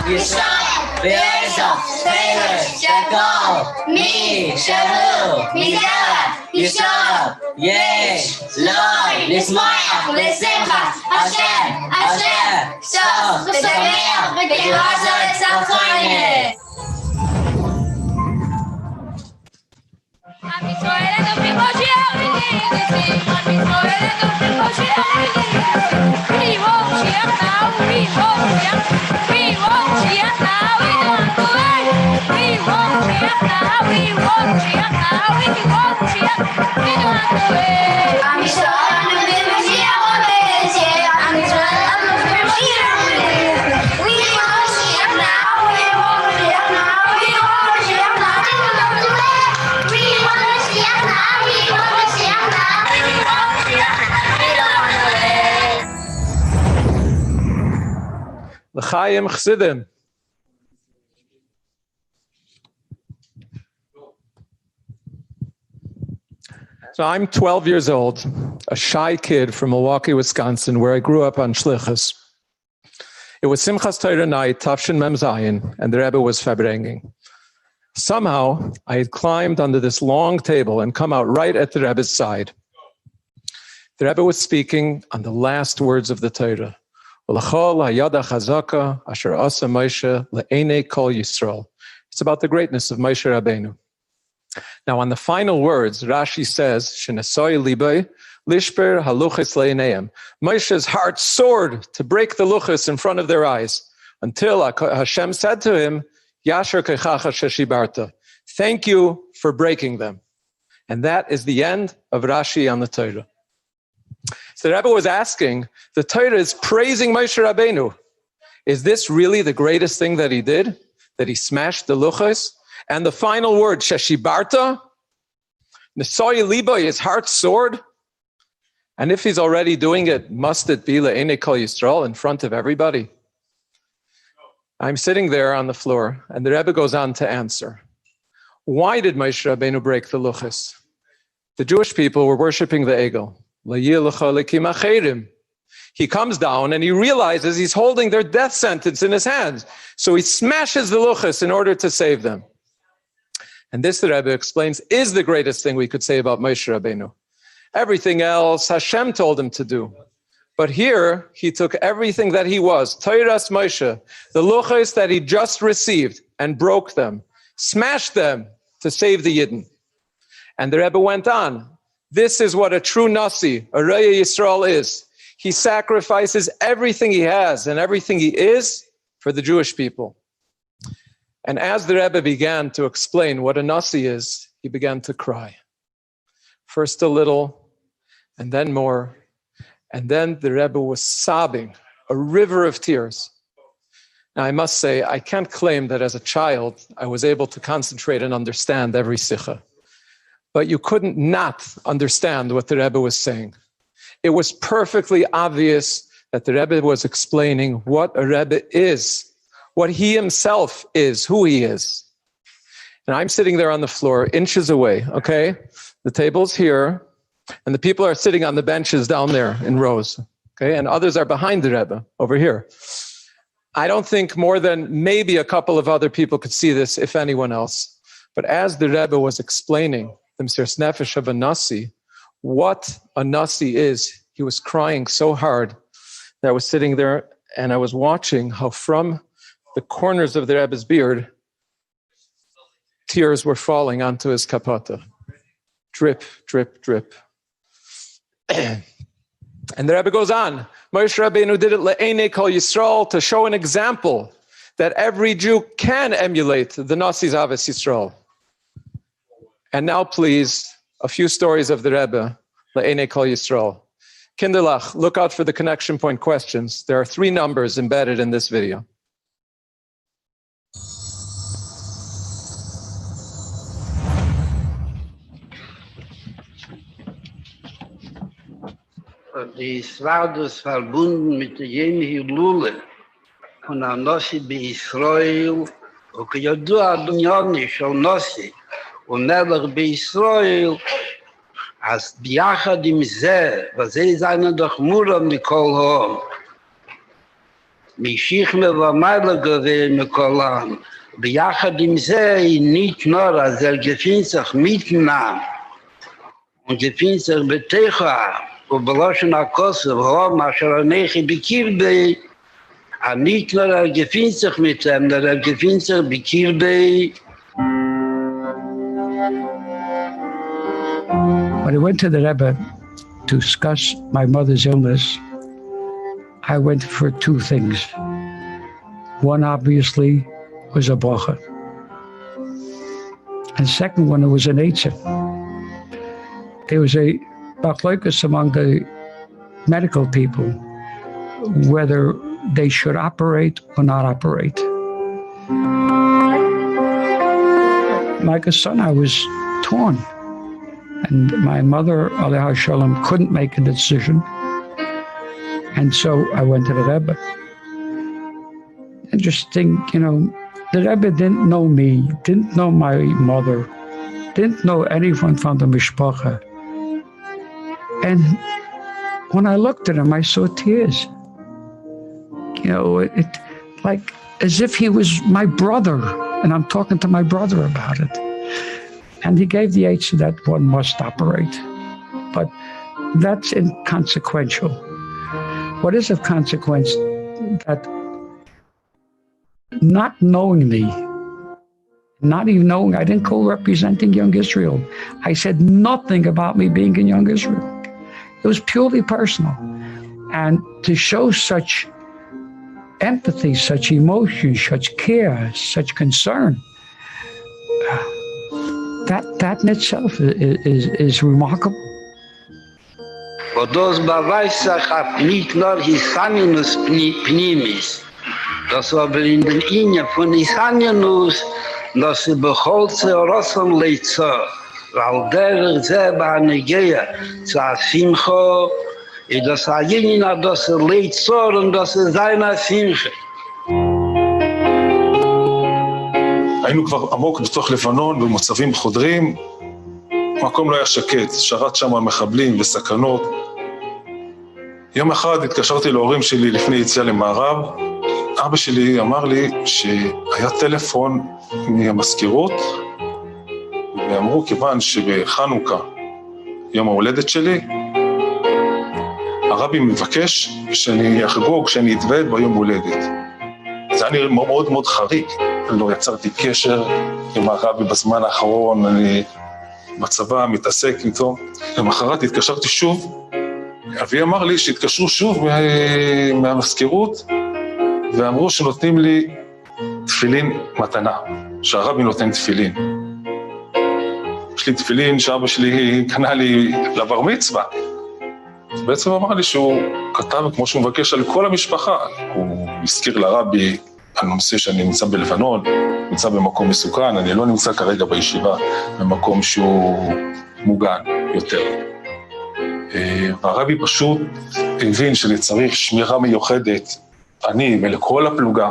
Yisrael, Be'ezah, Taylor, Shakol, Mi, Shavu, Mizah, Yisrael, Yesh, Loi, Nismayach, Lesimcha, Hashem, Hashem, Sof, V'Sameach, V'Gehaza, V'Tzachayne. L'chaim Chsidim. So I'm 12 years old, a shy kid from Milwaukee, Wisconsin, where I grew up on Shlichus. It was Simchas Torah night, Tafshin Mem Zayin, and the Rebbe was Farbrengen. Somehow, I had climbed onto this long table and come out right at the Rebbe's side. The Rebbe was speaking on the last words of the Torah. It's about the greatness of Moshe Rabbeinu. Now, on the final words, Rashi says, Moshe's heart soared to break the luchos in front of their eyes, until Hashem said to him, thank you for breaking them. And that is the end of Rashi on the Torah. So the Rebbe was asking, the Torah is praising Moshe Rabbeinu. Is this really the greatest thing that he did? That he smashed the luchos? And the final word, Sheshibarta, Nesoy Liba, his heart soared. And if he's already doing it, must it be Le'enei Kol Yisrael in front of everybody? I'm sitting there on the floor, and the Rebbe goes on to answer. Why did Moshe Rabbeinu break the luchos? The Jewish people were worshiping the Egel. He comes down and he realizes he's holding their death sentence in his hands. So he smashes the luchos in order to save them. And this, the Rebbe explains, is the greatest thing we could say about Moshe Rabbeinu. Everything else Hashem told him to do. But here, he took everything that he was, Toras Moshe, the luchos that he just received, and broke them, smashed them to save the Yidden. And the Rebbe went on. This is what a true Nasi, a Raya Yisrael is. He sacrifices everything he has and everything he is for the Jewish people. And as the Rebbe began to explain what a Nasi is, he began to cry. First a little, and then more. And then the Rebbe was sobbing, a river of tears. Now I must say, I can't claim that as a child, I was able to concentrate and understand every sikha. But you couldn't not understand what the Rebbe was saying. It was perfectly obvious that the Rebbe was explaining what a Rebbe is, what he himself is, who he is. And I'm sitting there on the floor, inches away, okay? The table's here, and the people are sitting on the benches down there in rows, okay? And others are behind the Rebbe, over here. I don't think more than maybe a couple of other people could see this, if anyone else. But as the Rebbe was explaining the Mesiras Nefesh of a Nasi, what a Nasi is, he was crying so hard that I was sitting there and I was watching how from the corners of the Rebbe's beard, tears were falling onto his kapata. Drip, drip, drip. And the Rebbe goes on, Moshe Rabbeinu did it le'enei kol Yisrael to show an example that every Jew can emulate the Nasi's Avos Yisrael. And now, please, a few stories of the Rebbe, Le'enei Kol Yisrael. Kinderlach, look out for the connection point questions. There are 3 numbers embedded in this video. Die Israelis verbunden mit jener Hilule von der Nasi bei Israel, und kiyodua dunyani shel Nasi, ומלך בישראל, אז ביחד עם זה, וזה זיין דוח מורם מכל הום, משיחמה ומעלה גוון מכולם. ביחד עם זה, nicht nur, als gefühlt sich miteinander und gefühlt sich בתיכה, ובלושן הכוסף, הו מאשר אנכי בקרבי, nicht nur, gefühlt sich mit dem, sondern gefühlt sich בקרבי. When I went to the Rebbe to discuss my mother's illness, I went for two things. One, obviously, was a bracha. And second one, it was an eitzah. There was a bachloikus among the medical people, whether they should operate or not operate. Like a son, I was torn. And my mother, Alaiha Shalom, couldn't make a decision. And so I went to the Rebbe. Interesting, the Rebbe didn't know me, didn't know my mother, didn't know anyone from the mishpacha. And when I looked at him, I saw tears. It like as if he was my brother, and I'm talking to my brother about it. And he gave the answer that one must operate. But that's inconsequential. What is of consequence? That not knowing me, not even knowing, I didn't go representing Young Israel. I said nothing about me being in Young Israel. It was purely personal. And to show such empathy, such emotion, such care, such concern, that in itself is remarkable. Und das beweist sich auf nicht nur Hisanius Pnimis, das aber in den Ingen von Hisanius, dass sie beholze Rossam leitzo, weil der selber eine Gehe zu Simcho, und das Ayinina, dass leitzo und das seine Simche. היינו כבר עמוק בתוך לבנון, במצבים חודרים, המקום לא היה שקט, שרת שם המחבלים וסכנות. יום אחד התקשרתי להורים שלי לפני יציאה למערב, אבא שלי אמר לי שהיה טלפון מהמזכירות, ואמרו כיוון שבחנוכה, יום ההולדת שלי, הרבי מבקש שאני אחגוג, שאני אתוועד ביום הולדת. זה היה מאוד מאוד חריג. לא יצרתי קשר עם הרבי בזמן האחרון, אני בצבא מתעסק איתו. למחרת התקשרתי שוב, אבי אמר לי שהתקשרו שוב מהמזכירות, ואמרו שנותנים לי תפילין מתנה, שהרבי נותן תפילין. יש לי תפילין שאבא שלי קנה לי לבר מצווה. בעצם אמר לי שהוא כתב כמו שהוא מבקש על כל המשפחה. הוא הזכיר לרבי על נושא שאני נמצא בלבנון, נמצא במקום מסוכן, אני לא נמצא כרגע בישיבה, במקום שהוא מוגן יותר. והרבי פשוט הבין שאני צריך שמירה מיוחדת, אני ולכל הפלוגה.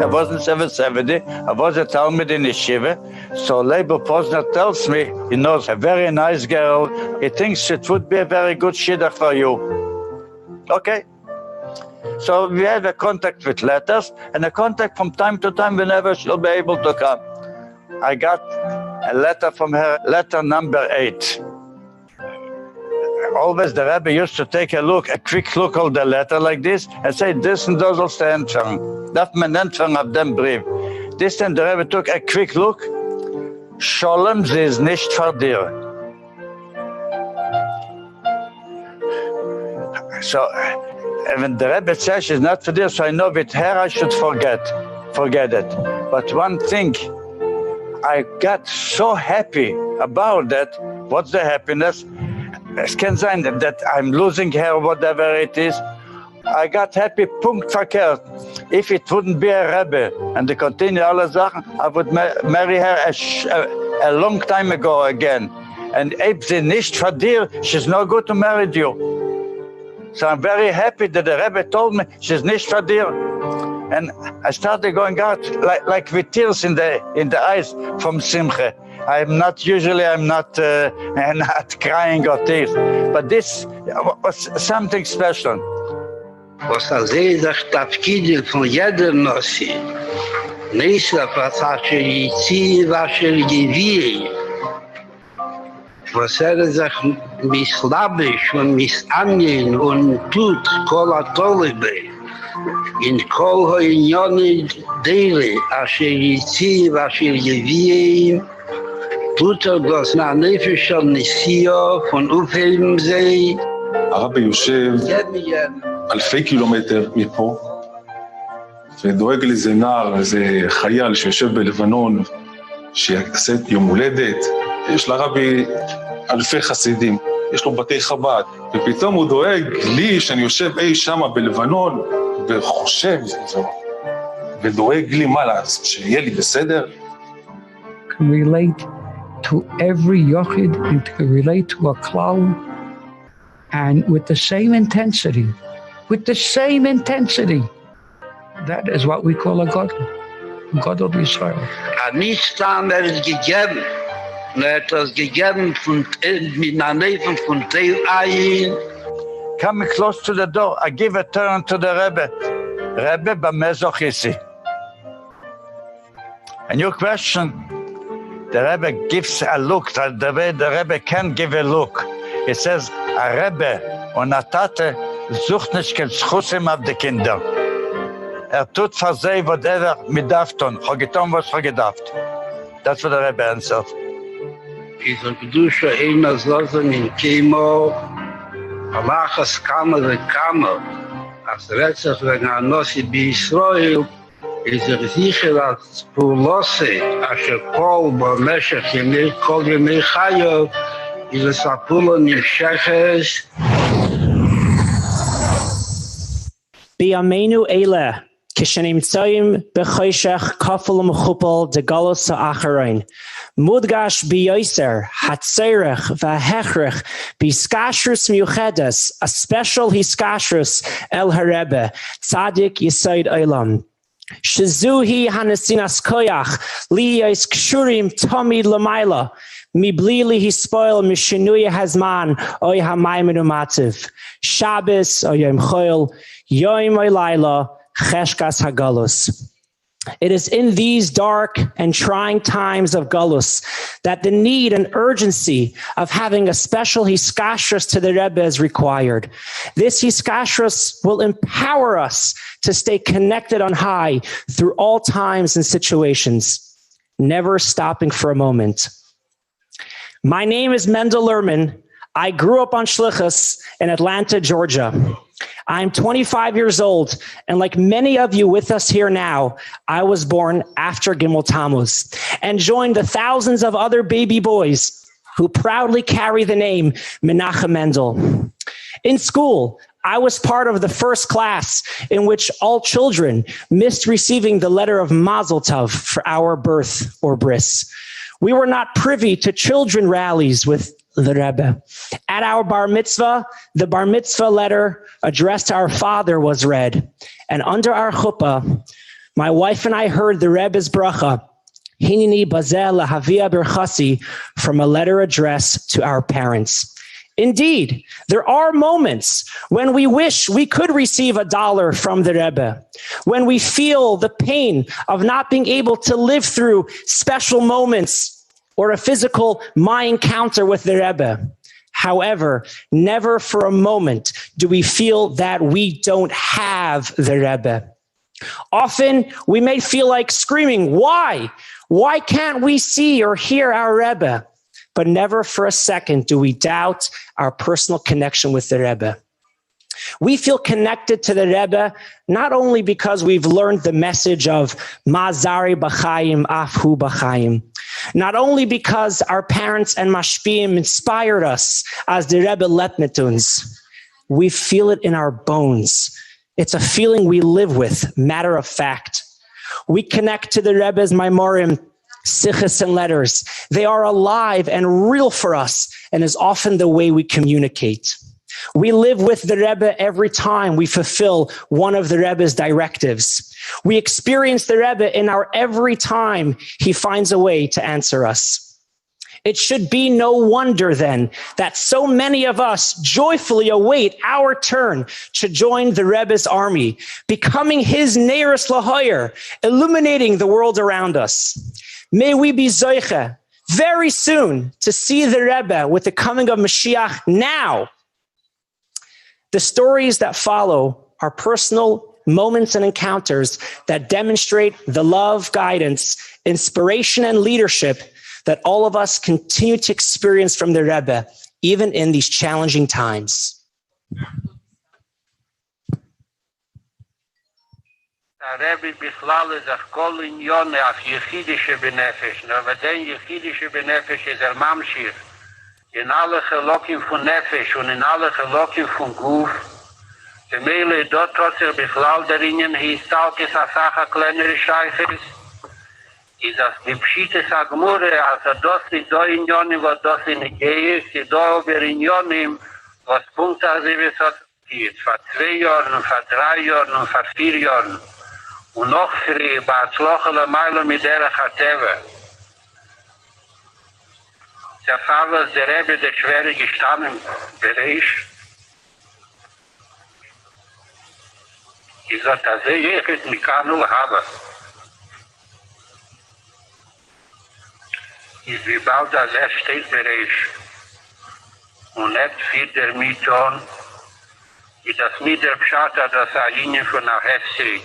I wasn't 770, I was a Talmud in Yeshiva, so Leibel Posner tells me, he knows a very nice girl, he thinks it would be a very good shidduch for you. Okay. So we had a contact with letters, and a contact from time to time whenever she'll be able to come. I got a letter from her, letter number 8. Always the Rebbe used to take a quick look at the letter like this, and say, this and das ist der Entfang. Darf man Entfang auf dem Brief. This and the Rebbe took a quick look. Sholem, sie ist nicht für dir. So, when the Rebbe says she's not for this, so I know with her I should forget it. But one thing, I got so happy about that. What's the happiness? It can sein that I'm losing her, whatever it is. I got happy, Punkt verkehrt. If it wouldn't be a Rebbe and to continue alle Sachen, I would marry her a long time ago again. And if sie nicht for dir, she's no good to marry you. So I'm very happy that the Rebbe told me she's nicht for dir. And I started going out like with tears in the eyes from Simche. I'm not not crying or tears, but this was something special. Was sich Tafkidel von jeder Nossi, nicht was Yitzhi, was Gewie, was sich mislabisch und misanien und tut Kol HaTolibe, in Kol HaInyoni Dele, asher Yitzhi, was Gewie, tut das nach Nefesh Nisio von Aufheben See. הרבי יושב אלפי קילומטר מפה, ודואג לאיזה נער, איזה חייל שיושב בלבנון, שיעשה יום הולדת. יש לרבי אלפי חסידים, יש לו בתי חב"ד, ופתאום הוא דואג לי שאני יושב אי שמה בלבנון, וחושב, ודואג לי מה לעשות, שיהיה לי בסדר. Relate to every yochid and to relate to a klal, and with the same intensity, that is what we call a Gadol Yisrael. Nicht staan ist gegeben, hat das gegeben mit einer Nähe von Teil ein. Come close to the door. I give a turn to the Rebbe. Rebbe, b'mezoch isi. And your question, the Rebbe gives a look. The way the Rebbe can give a look. He says, a Rebbe und a Tate sucht nicht kein Schusim auf die Kinder. Tut für sie, whatever mit darf tun. Getan, was gedacht. That's what the Rebbe answered. Is a Kedusha einer Zosen in Kemo, Alachas Kamer und Kamer, als Retzach wegen Anossi bei Israel, ist sicher als Pulose, asher Kol, Meshach, Yemir, Kol, Yemir, Chayo, is a Sapula Nimsheches. B'yameinu Eileh, כשנמצאים בחושך כפל ומכופל דגלוס האחרון. מודגש ביוסר, הצורך וההכרח בהסקשרוס מיוחדת, a special הסקשרוס אל הרבה, צדיק יסוד עולם. שזוהי הנתינת כוח, להיות קשורים תמיד למעלה, מבלי להספול משינוי הזמן או המים ומטב. שבס או יום חול, יום או לילה, Cheshkas HaGalus. It is in these dark and trying times of Galus that the need and urgency of having a special hiskashrus to the Rebbe is required. This hiskashrus will empower us to stay connected on high through all times and situations, never stopping for a moment. My name is Mendel Lerman. I grew up on Shlichus in Atlanta, Georgia. I'm 25 years old, and like many of you with us here now, I was born after Gimmel Tammuz and joined the thousands of other baby boys who proudly carry the name Menachem Mendel. In school, I was part of the first class in which all children missed receiving the letter of Mazel Tov for our birth or bris. We were not privy to children rallies with the Rebbe. At our bar mitzvah, the bar mitzvah letter addressed to our father was read. And under our chuppah, my wife and I heard the Rebbe's bracha, Hinini bazeh lahavia berchasi, from a letter addressed to our parents. Indeed, there are moments when we wish we could receive $1 from the Rebbe, when we feel the pain of not being able to live through special moments or a physical my encounter with the Rebbe. However, never for a moment do we feel that we don't have the Rebbe. Often we may feel like screaming, why? Why can't we see or hear our Rebbe? But never for a second do we doubt our personal connection with the Rebbe. We feel connected to the Rebbe not only because we've learned the message of Mazari B'chaim, Afhu B'chaim, not only because our parents and mashpiyim inspired us as the Rebbe Letnituns, we feel it in our bones. It's a feeling we live with, matter of fact. We connect to the Rebbe's Maimorim, Sichos and letters. They are alive and real for us and is often the way we communicate. We live with the Rebbe every time we fulfill one of the Rebbe's directives. We experience the Rebbe in our every time he finds a way to answer us. It should be no wonder then that so many of us joyfully await our turn to join the Rebbe's army, becoming his Neiros Lahoyer, illuminating the world around us. May we be Zoiche very soon to see the Rebbe with the coming of Mashiach now. The stories that follow are personal moments and encounters that demonstrate the love, guidance, inspiration, and leadership that all of us continue to experience from the Rebbe, even in these challenging times. Rebbe בכלל ist auf כל עניון auf יחידische בנפש, aber den יחידische בנפש ist ממשיך in alle Gelokken von Nefesh und in alle Gelokken von Guf. De Meile dort hat בכלל darin historisch a Sache kleinere Scheiches. Ist das die Pschites Agmure, also das ist da Unionen, was das in der Gehe ist, die da über Unionen, was Punkte also wie es hat geht, vor 2 Jahren, vor 3 Jahren und vor 4 Jahren. Und noch früher, bei Atzlochele Meile mit der Chateve. Der Fall ist der Rebbe, der schwere gestanden Bereich. Ich sage, das sehe ich jetzt mit Kanul habe. Ist wie bald das steht Bereich. Und nicht viel der Mieton, ist das mit der Pschata, das Linie von der Hefzig.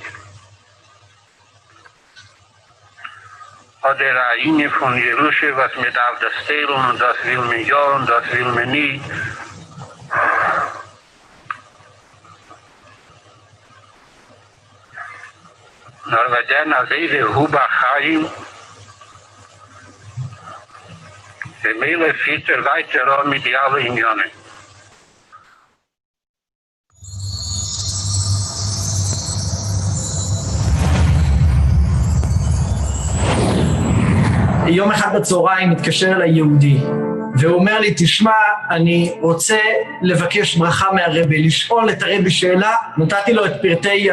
Oder eine Linie von Jerusalem, was mir darf das stehlen und das will mir ja und das will mir nicht. Nur wenn dann als Huba Chaim, der Meile führt weiter mit allen Unionen. יום אחד בצהריים מתקשר אליי יהודי, והוא אומר לי, תשמע, אני רוצה לבקש ברכה מהרבי, לשאול את הרבי שאלה. נתתי לו את פרטי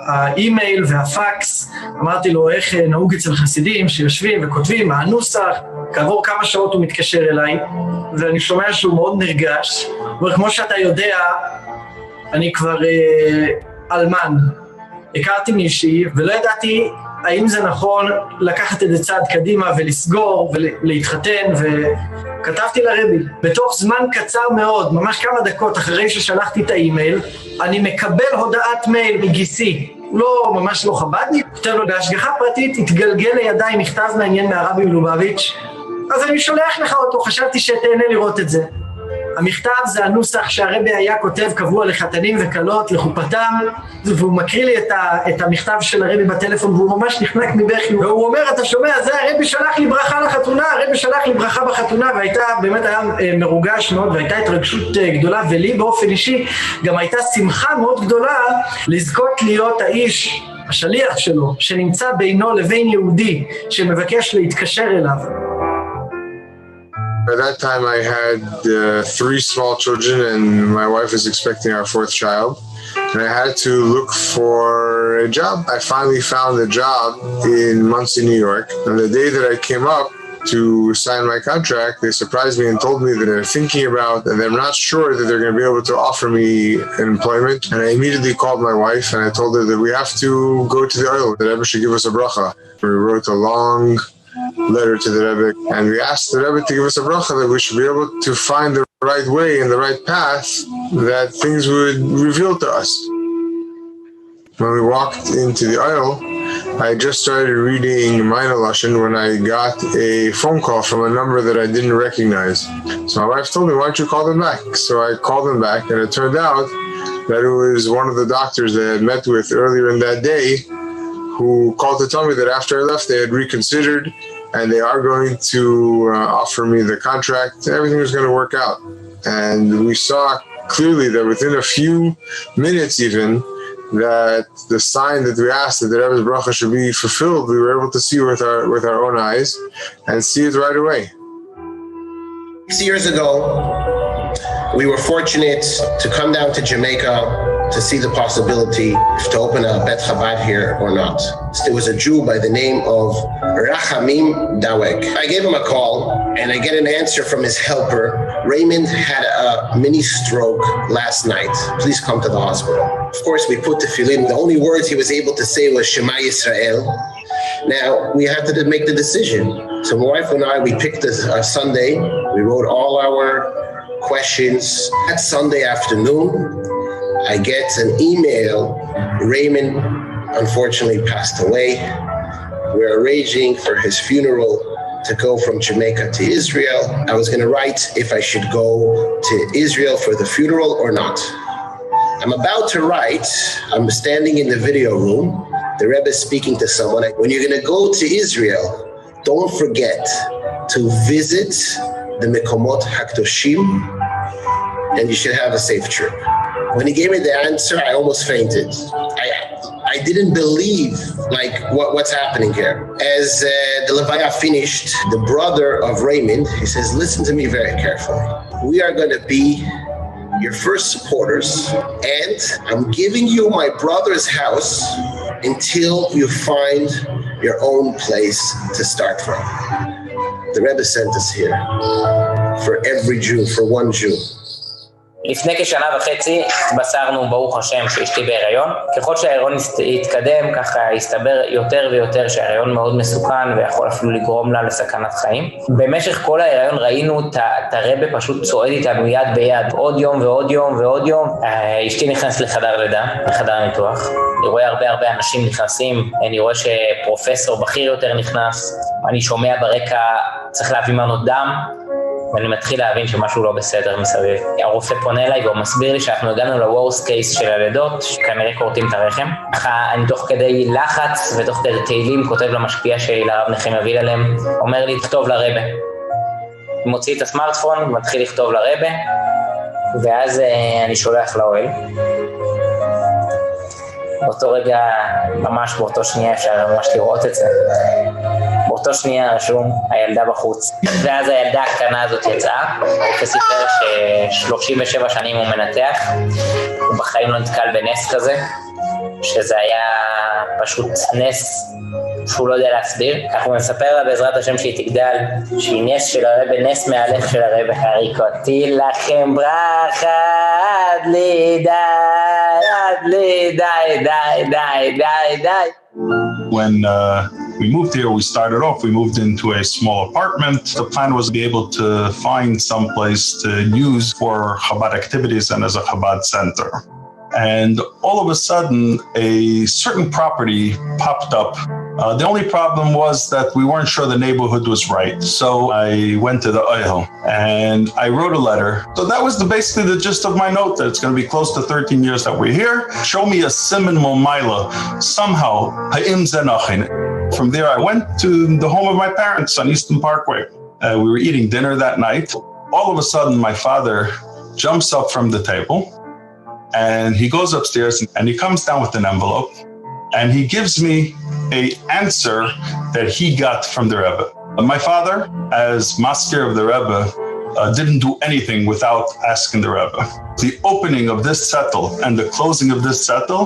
האימייל והפקס, אמרתי לו איך נהוג אצל חסידים שיושבים וכותבים, מה הנוסח. כעבור כמה שעות הוא מתקשר אליי, ואני שומע שהוא מאוד נרגש. וכמו שאתה יודע, אני כבר אלמן. הכרתי מישהי ולא ידעתי האם זה נכון לקחת את זה צעד קדימה ולסגור ולהתחתן, וכתבתי לרבי. בתוך זמן קצר מאוד, ממש כמה דקות אחרי ששלחתי את האימייל, אני מקבל הודעת מייל מגיסי, הוא לא, ממש לא חבדניק, כותב לו בהשגחה פרטית, התגלגל לידיי מכתב מעניין מהרבי מלובביץ', אז אני שולח לך אותו, חשבתי שתהנה לראות את זה. המכתב זה הנוסח שהרבי היה כותב קבוע לחתנים וקלות, לחופתם, והוא מקריא לי את המכתב של הרבי בטלפון, והוא ממש נחנק מבכי, והוא אומר, אתה שומע, זה הרבי שלח לי ברכה לחתונה, הרבי שלח לי ברכה בחתונה, והייתה, באמת היה מרוגש מאוד, והייתה התרגשות גדולה, ולי באופן אישי גם הייתה שמחה מאוד גדולה לזכות להיות האיש, השליח שלו, שנמצא בינו לבין יהודי, שמבקש להתקשר אליו. By that time, I had 3 small children, and my wife was expecting our 4th child. And I had to look for a job. I finally found a job in Muncie, New York. And the day that I came up to sign my contract, they surprised me and told me that they're thinking about, and they're not sure that they're going to be able to offer me employment. And I immediately called my wife, and I told her that we have to go to the oil, that Rebbe should give us a bracha. We wrote a long letter to the Rebbe, and we asked the Rebbe to give us a bracha that we should be able to find the right way and the right path that things would reveal to us. When we walked into the aisle, I just started reading Meine Lashon when I got a phone call from a number that I didn't recognize. So my wife told me, why don't you call them back? So I called them back, and it turned out that it was one of the doctors that I had met with earlier in that day who called to tell me that after I left, they had reconsidered and they are going to offer me the contract. Everything was going to work out. And we saw clearly that within a few minutes even, that the sign that we asked that the Rebbe's bracha should be fulfilled, we were able to see with our own eyes and see it right away. 6 years ago, we were fortunate to come down to Jamaica to see the possibility to open a Bet Chabad here or not. There was a Jew by the name of Rachamim Dawek. I gave him a call and I get an answer from his helper. Raymond had a mini stroke last night. Please come to the hospital. Of course, we put tefillin. The only words he was able to say was Shema Yisrael. Now, we had to make the decision. So my wife and I, we picked a Sunday. We wrote all our questions. That Sunday afternoon, I get an email. Raymond unfortunately passed away. We're arranging for his funeral to go from Jamaica to Israel. I was going to write if I should go to Israel for the funeral or not. I'm about to write. I'm standing in the video room. The Rebbe is speaking to someone. When you're going to go to Israel, don't forget to visit the Mekomot HaKadoshim, and you should have a safe trip. When he gave me the answer, I almost fainted. I didn't believe what's happening here. As the Levaya finished, the brother of Raymond, he says, listen to me very carefully. We are going to be your first supporters, and I'm giving you my brother's house until you find your own place to start from. The Rebbe sent us here for every Jew, for one Jew. לפני כשנה וחצי התבשרנו ברוך השם שאשתי בהיריון. ככל שההיריון התקדם ככה הסתבר יותר ויותר שההיריון מאוד מסוכן ויכול אפילו לגרום לה לסכנת חיים. במשך כל ההיריון ראינו את הרבי פשוט צועד איתנו יד ביד עוד יום ועוד יום ועוד יום. אשתי נכנסת לחדר לידה, לחדר הניתוח. אני רואה הרבה אנשים נכנסים, אני רואה שפרופסור בכיר יותר נכנס, אני שומע ברקע צריך להביא מנות דם. ואני מתחיל להבין שמשהו לא בסדר מסביב. הרופא פונה אליי והוא מסביר לי שאנחנו הגענו ל-worst case של הלידות, שכנראה קורטים את הרחם. ככה אני תוך כדי לחץ ותוך כדי תהילים כותב למשפיע שלרב נחם אביל עליהם, אומר לי, תכתוב לרבא. מוציא את הסמארטפון ומתחיל לכתוב לרבא, ואז אני שולח לאוהל. באותו רגע, ממש באותו שנייה אפשר ממש לראות את זה. באותו שנייה רשום, הילדה בחוץ. ואז הילדה הקטנה הזאת יצאה, הרופא סיפר ש37 שנים הוא מנתח, הוא בחיים לא נתקל בנס כזה, שזה היה פשוט נס שהוא לא יודע להסביר. ככה הוא מספר לה בעזרת השם שהיא תגדל, שהיא נס של הרבא, נס מהלך של הרבא. הריקותי לכם ברכה עד לידה, עד לידה, די. When we moved here, we started off, we moved into a small apartment. The plan was to be able to find some place to use for Chabad activities and as a Chabad center. And all of a sudden, a certain property popped up. The only problem was that we weren't sure the neighborhood was right. So I went to the Ohel and I wrote a letter. So that was basically the gist of my note, that it's going to be close to 13 years that we're here. Show me a siman momaila, somehow, ha'im zenachin. From there, I went to the home of my parents on Eastern Parkway. We were eating dinner that night. All of a sudden, my father jumps up from the table and he goes upstairs and he comes down with an envelope and he gives me an answer that he got from the Rebbe. My father, as master of the Rebbe, didn't do anything without asking the Rebbe. The opening of this settle and the closing of this settle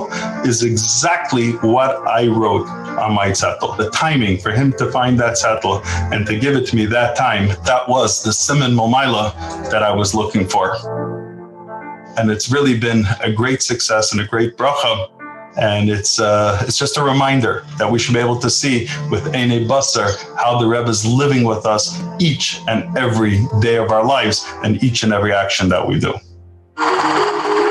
is exactly what I wrote on my settle. The timing for him to find that settle and to give it to me that time, that was the siman momaila that I was looking for. And it's really been a great success and a great bracha. And it's just a reminder that we should be able to see with Einei Basar how the Rebbe is living with us each and every day of our lives and each and every action that we do.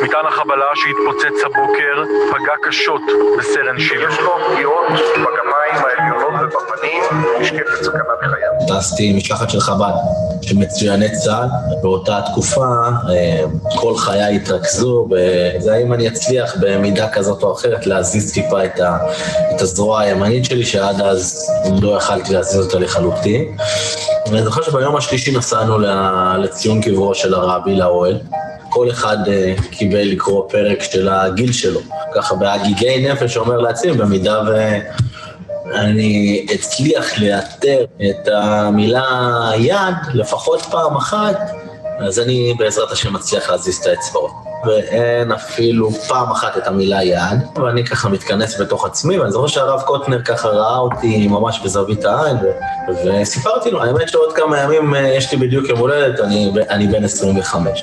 מטען החבלה שהתפוצץ הבוקר פגע קשות בסרן שילוב. יש לו פגיעות בגפיים העליונות ובפנים, משקפת סכנה בחייו. טסתי משלחת של חב"ד, של מצויני צה"ל. באותה תקופה כל חיי התרכזו, וזה האם אני אצליח במידה כזאת או אחרת להזיז טיפה את הזרוע הימנית שלי, שעד אז לא יכלתי להזיז אותה לחלוטין. אני זוכר שביום השלישי נסענו לציון קברו של הרבי לאוהל. כל אחד קיבל לקרוא פרק של הגיל שלו, ככה בהגיגי נפש אומר לעצמי, במידה ואני אצליח לאתר את המילה יד לפחות פעם אחת, אז אני בעזרת השם מצליח להזיז את האצבעות. ואין אפילו פעם אחת את המילה יד, ואני ככה מתכנס בתוך עצמי, ואני זוכר שהרב קוטנר ככה ראה אותי ממש בזווית העין, וסיפרתי לו, האמת שעוד כמה ימים יש לי בדיוק יום הולדת, אני בן 25.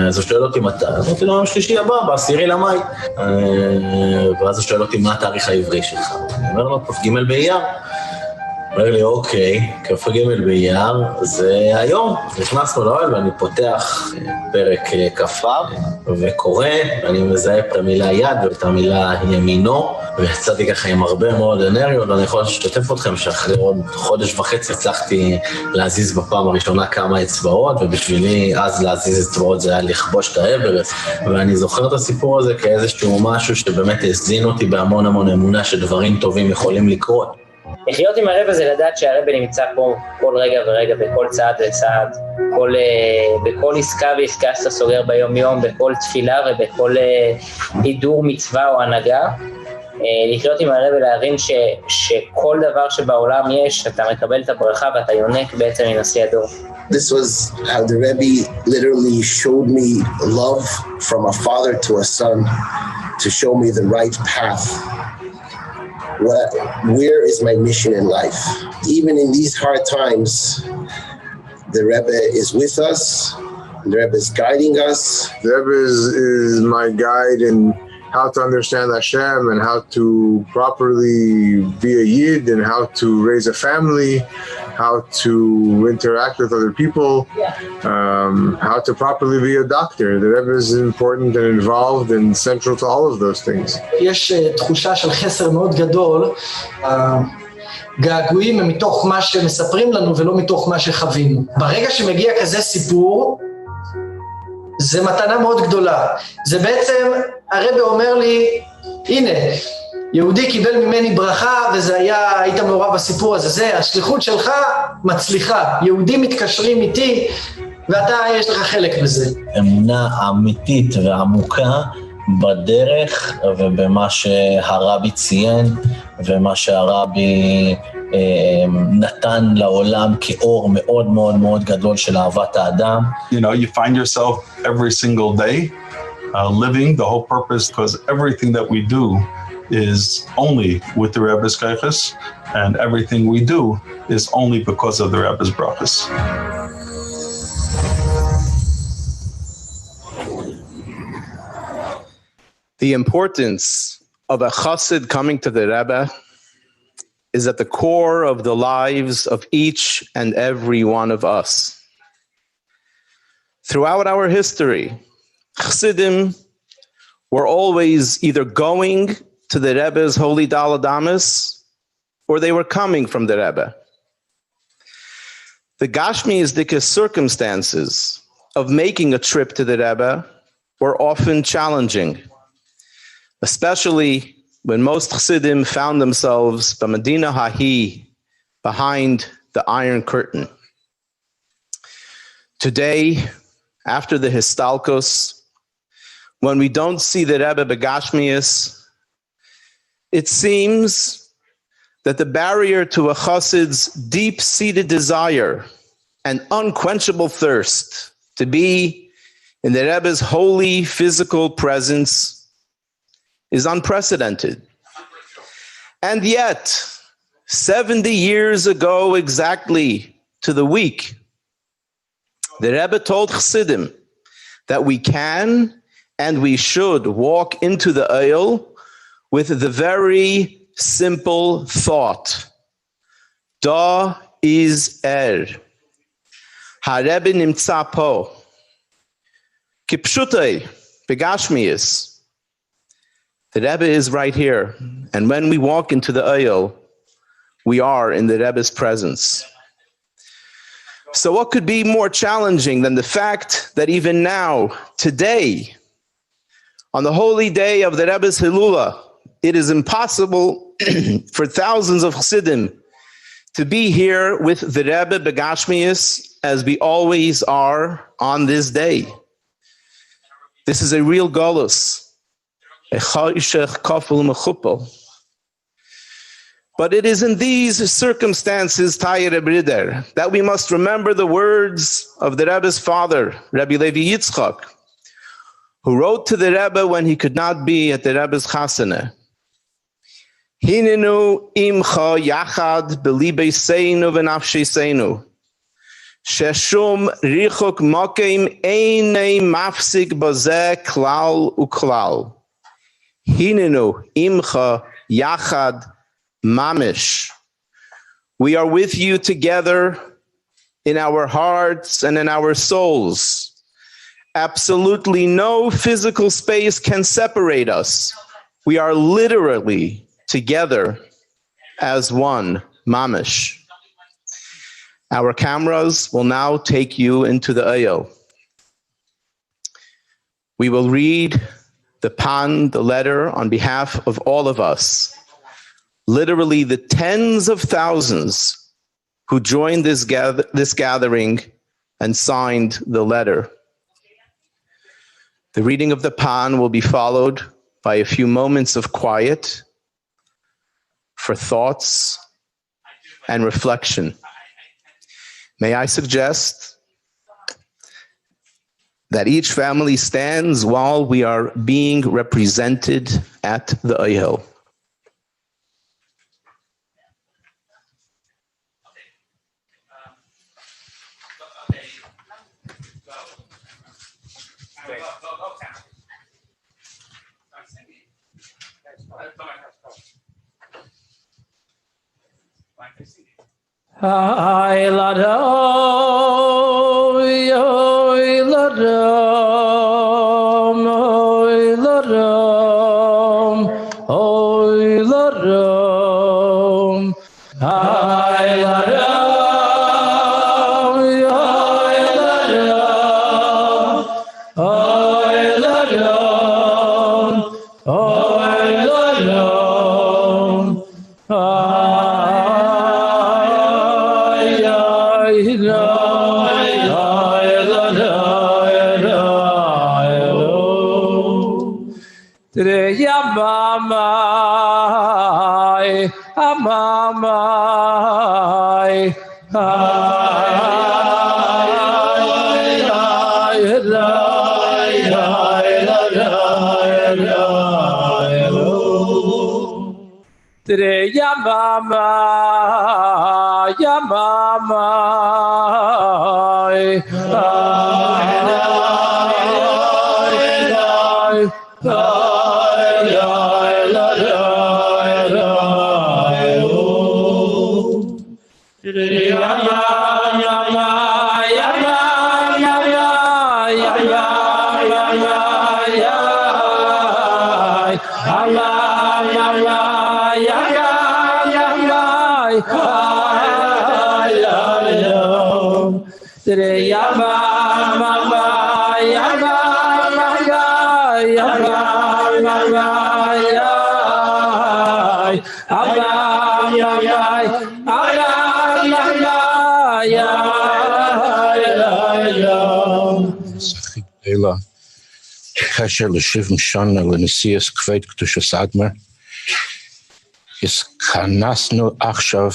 אז הוא שואל אותי מתי, אמרתי לו, יום שלישי הבא, ב10 למאי, ואז הוא שואל אותי מה התאריך העברי שלך, אני אומר לו, כ"ג באייר. אומר לי, אוקיי, כ"ג באייר, זה היום. נכנסנו לאוהל ואני פותח פרק כ"ו וקורא, ואני מזהה את המילה יד ואת המילה ימינו, ויצאתי ככה עם הרבה מאוד אנרגיות, ואני יכול לשתף אתכם שאחרי עוד חודש וחצי הצלחתי להזיז בפעם הראשונה כמה אצבעות, ובשבילי אז להזיז אצבעות זה היה לכבוש את האברסט, ואני זוכר את הסיפור הזה כאיזשהו משהו שבאמת הזין אותי בהמון המון אמונה שדברים טובים יכולים לקרות. לחיות עם הרב זה לדעת שהרב נמצא פה כל רגע ורגע, בכל צעד וצעד, בכל עסקה ועסקה שאתה סוגר ביום יום, בכל תפילה ובכל הידור מצווה או הנהגה. לחיות עם הרב ולהבין שכל דבר שבעולם יש, אתה מקבל את הברכה ואתה יונק בעצם מנשיא הדור. This was how the Rebbe literally showed me love from a father to a son to show me the right path. Where is my mission in life? Even in these hard times, the Rebbe is with us, the Rebbe is guiding us. The Rebbe is my guide in how to understand Hashem and how to properly be a Yid and how to raise a family, how to interact with other people, how to properly be a doctor. The Rebbe is important and involved and central to all of those things. יש תחושה של חסר מאוד גדול, געגועים הם מתוך מה שמספרים לנו ולא מתוך מה שחווינו. ברגע שמגיע כזה סיפור, זה מתנה מאוד גדולה. זה בעצם, הרב אומר לי, הנה, יהודי קיבל ממני ברכה, וזה היה, היית מעורב בסיפור הזה, זה, השליחות שלך מצליחה. יהודים מתקשרים איתי, ואתה, יש לך חלק בזה. אמונה אמיתית ועמוקה בדרך ובמה שהרבי ציין, ומה שהרבי נתן לעולם כאור מאוד מאוד מאוד גדול של אהבת האדם. You know, you find yourself every single day living the whole purpose, because everything that we do is only with the Rebbe's kaiches, and everything we do is only because of the Rebbe's brachas. The importance of a chassid coming to the Rebbe is at the core of the lives of each and every one of us. Throughout our history, chassidim were always either going to the Rebbe's holy daladamis, or they were coming from the Rebbe. The gashmiistic circumstances of making a trip to the Rebbe were often challenging, especially when most chassidim found themselves b'Medina Hahi, behind the Iron Curtain. Today, after the Histalkos, when we don't see the Rebbe b'Gashmius, it seems that the barrier to a chassid's deep-seated desire and unquenchable thirst to be in the Rebbe's holy physical presence is unprecedented. And yet, 70 years ago exactly to the week, the Rebbe told chassidim that we can and we should walk into the aisle with the very simple thought, Da is HaRebbe nimtza po. Kipshutei, begashmius. The Rebbe is right here, and when we walk into the aisle, we are in the Rebbe's presence. So what could be more challenging than the fact that even now, today, on the holy day of the Rebbe's Hilula, it is impossible for thousands of chassidim to be here with the Rebbe Begashmius as we always are on this day. This is a real galus. But it is in these circumstances, Tayere Brider, that we must remember the words of the Rebbe's father, Rabbi Levi Yitzchak, who wrote to the Rebbe when he could not be at the Rebbe's chasana. Hinenu imcha yachad belibeseinu v'nafsheseinu. Sheshum richuk mokim einei mafsik bazeh klal uklal. Hinenu imcha yachad mamish. We are with you together in our hearts and in our souls. Absolutely no physical space can separate us. We are literally together as one, mamish. Our cameras will now take you into the Oyel. We will read the letter on behalf of all of us, literally the tens of thousands who joined this gathering and signed the letter. The reading of the pan will be followed by a few moments of quiet for thoughts and reflection. May I suggest that each family stands while we are being represented at the Oyel. Ay ladom, oy ladom, oy ladom, oy ladom. Ay ladom, oy ladom, oy ladom, oy ladom. Amamai, בקשר ל-70 שנה לנשיאת כבד קדושת אדמו"ר, התכנסנו עכשיו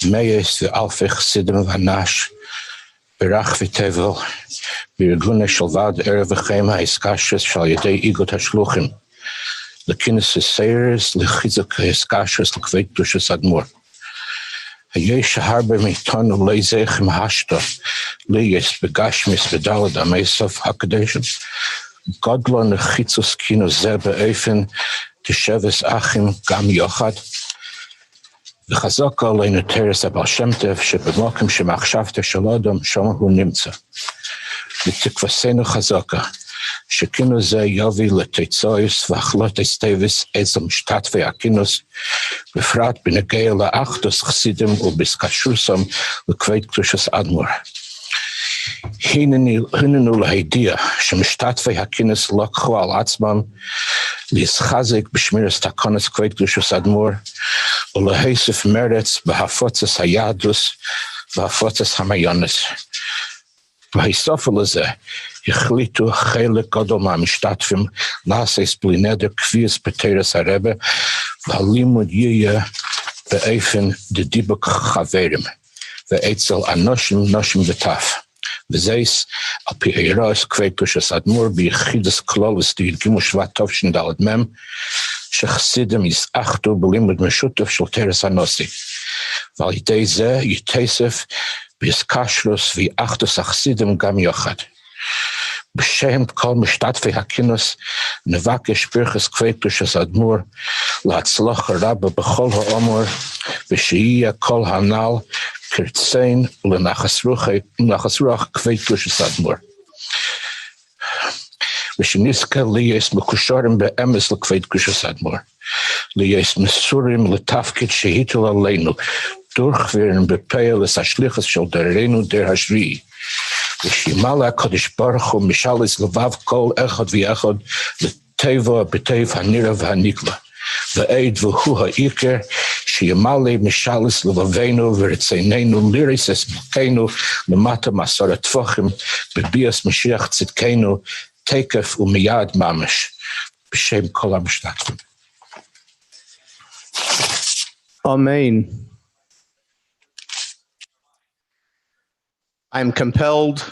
100,000 חסידים ואנש ברחבי תבל, בארגון של ועד ערב גימל האסקשרס שעל ידי איגוד השלוחים, לכינוס הסיירס, לחיזוק האסקשרס לכבד קדושת אדמו"ר. יש הרבה מאיתנו להיזך מהשתא, ליש בגשמיס בדלת עמי סוף הקדשים, גודלו נחיצוס קינו זה באופן תשבס אחים גם יוחד, וחזק עלינו תרס הבעל שם טוב שבמוקם שמחשבתו של אדם שם הוא נמצא. ותקווסנו חזקה, שקינו זה יוביל לתיצויס והחלט אסטייבס איזה משתתפי הכינוס, בפרט בנגיע לאחדוס חסידים ובסקשרוסם לכבד קדושת אדמו"ר. הננו להידיע שמשתתפי הכינוס לקחו על עצמם להתחזק בשמירת תקנות כבד קדושת אדמו"ר ולהוסיף מרץ בהפצת היהדות והפצת המעיינות. והסופו לזה החליטו חלק גדול מהמשתתפים לעשות בלי נדר קביעת בתרס הרבה והלימוד יהיה באופן דדיבוק חברים ואצל אנשים וטף. V'zeis al pi eiros kveit kushas admur b'yichidas klolis di Gimmel Shvat Tovshin Daled Mem shechasidim yisachtu b'limud meshutov shel teres hanosi. V'al yidei zeh yitesef b'yiskashrus v'yachtus achasidim gam yochad. B'shem kol mishtatfei hakinos nevakesh birchas kveit kushas admur la'atzloch rabba b'chol ha'omor v'shiyya kol hanal kirtsein l'nachasruch kveit kushas admur. V'sheniska liyes mekusharim be'emes l'kveit kushas admur. Liyes mesurim l'tafkid shehitul aleinu durchviren bepeil es hashlichas shel derenu der hashvi. V'shimala kodesh baruch hu mishalis levav kol echad v'yachad l'teva b'tev hanira v'hanikla. V'eid v'hu ha'ikir shiyamale mishalis levavenu v'ritzeinenu liris es b'keinu l'mata masarat tvachim b'bias Mashiach tzidkeinu tekef u'miyad mamash. B'shem kol ha'mishtatzim. Amen. I am compelled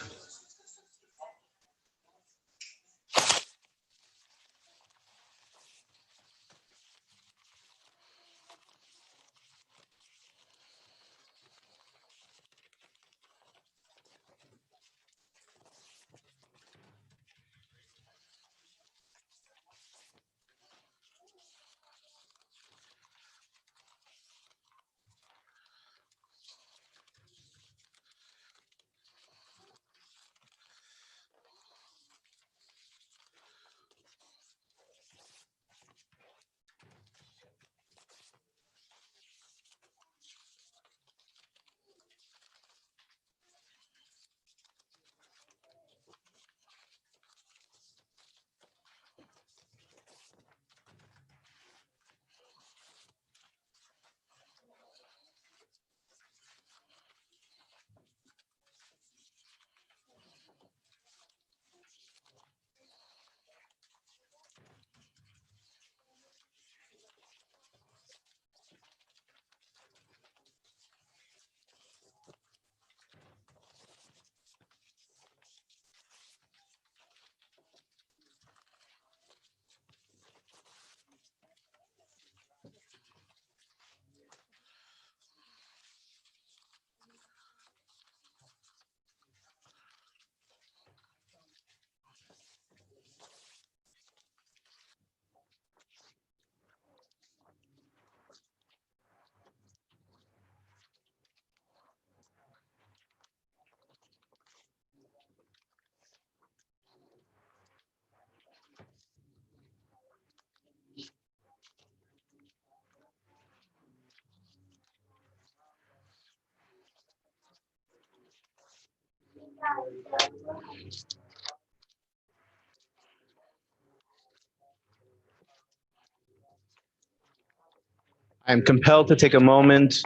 to take a moment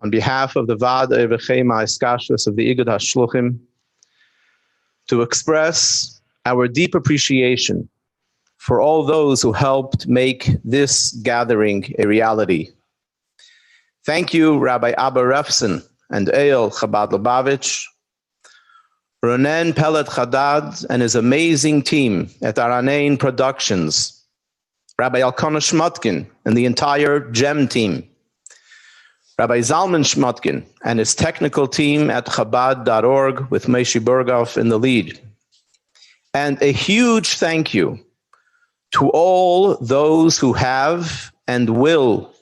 on behalf of the Vad Erev Gimmel Tammuz of the Igud HaShluchim to express our deep appreciation for all those who helped make this gathering a reality. Thank you, Rabbi Abba Refson and Eyal Chabad Lubavitch, Ronen Pellet Chadad and his amazing team at Aranein Productions, Rabbi Elkanah Shmutkin and the entire GEM team, Rabbi Zalman Shmutkin and his technical team at Chabad.org with Moshe Berghoff in the lead. And a huge thank you to all those who have and will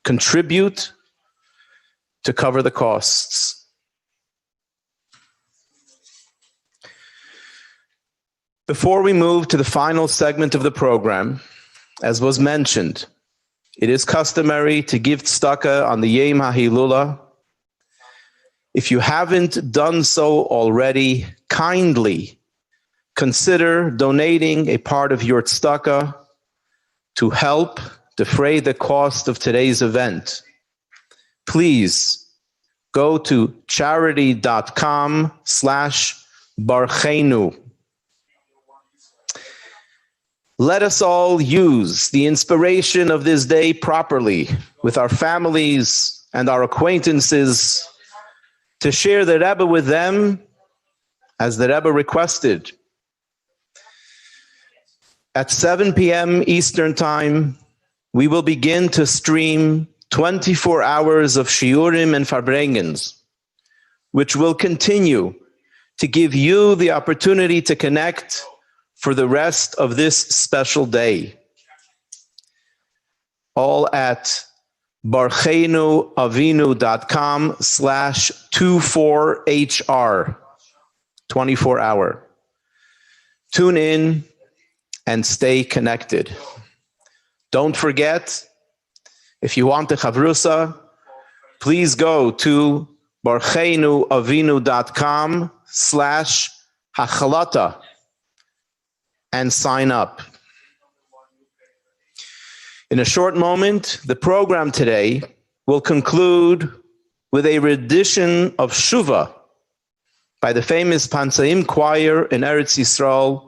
contribute to cover the costs. Before we move to the final segment of the program, as was mentioned, it is customary to give tzedakah on the Yom HaHilula. If you haven't done so already, kindly consider donating a part of your tzedakah to help defray the cost of today's event. Please go to charity.com/Barcheinu. Let us all use the inspiration of this day properly with our families and our acquaintances to share the Rebbe with them as the Rebbe requested. At 7 p.m. Eastern Time, we will begin to stream 24 hours of shiurim and farbrengens, which will continue to give you the opportunity to connect for the rest of this special day. All at barcheinuavinu.com/24HR, 24 hour. Tune in and stay connected. Don't forget, if you want the chavrusa, please go to barcheinuavinu.com/hachalata and sign up. In a short moment, the program today will conclude with a rendition of Shuva by the famous Pansaim choir in Eretz Yisrael,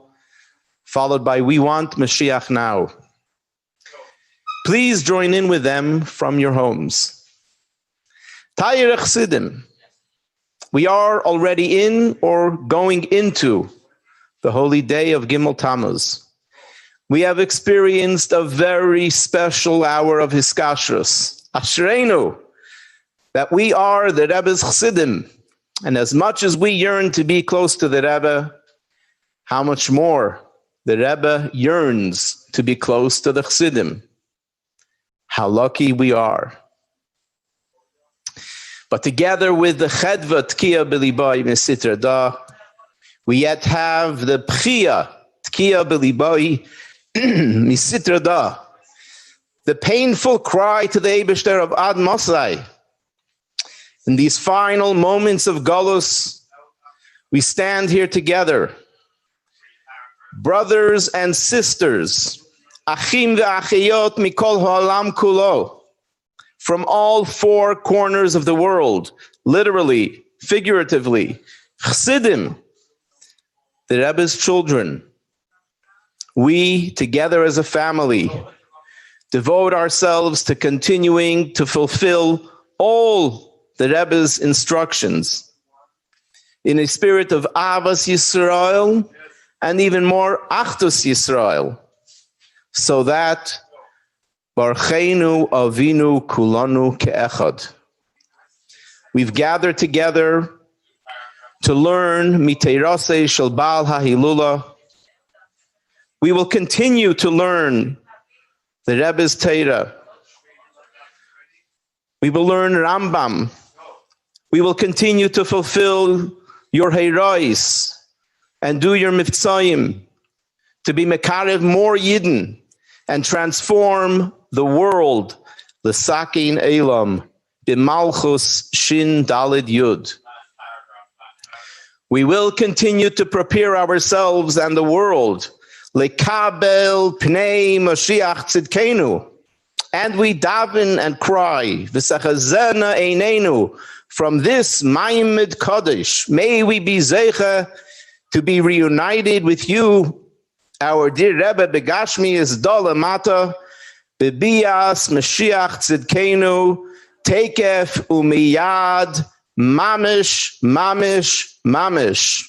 followed by We Want Mashiach Now. Please join in with them from your homes. Tayir Chassidim, we are already in or going into the holy day of Gimmel Tammuz. We have experienced a very special hour of Hiskashrus. Ashreinu, that we are the Rebbe's Chassidim. And as much as we yearn to be close to the Rebbe, how much more the Rebbe yearns to be close to the Chassidim. How lucky we are. But together with the Chedva Tkiya B'libai Mesitra Da, we yet have the Pchia Tkiya B'libai Misitra Da, the painful cry to the Eibishter of Ad Mosai. In these final moments of Galus, we stand here together, brothers and sisters, Achim ve'achiyot mikol ha'olam kulo, from all four corners of the world, literally, figuratively, Chassidim, the Rebbe's children. We, together as a family, devote ourselves to continuing to fulfill all the Rebbe's instructions in a spirit of Avas Yisrael and even more Achdus Yisrael, so that Barcheinu Avinu Kulanu Ke'echad. We've gathered together to learn Miteirasei Shel Baal HaHilula. We will continue to learn the Rebbe's Torah. We will learn Rambam. We will continue to fulfill your Heirais and do your Miftzayim, to be Mekarev more Yidden and transform the world, L'sakin Elam, B'malchus Shin Dalid Yud. We will continue to prepare ourselves and the world, Lekabel Pnei Mashiach Tzidkenu, and we daven and cry, V'sachazena Einenu, from this Maimed Kodesh, may we be Zeicha to be reunited with you, our dear Rebbe Begashmi is Dola Mata, Bebias Mashiach Tzidkenu, Tekef Umiyad, Mamish, Mamish, Mamish.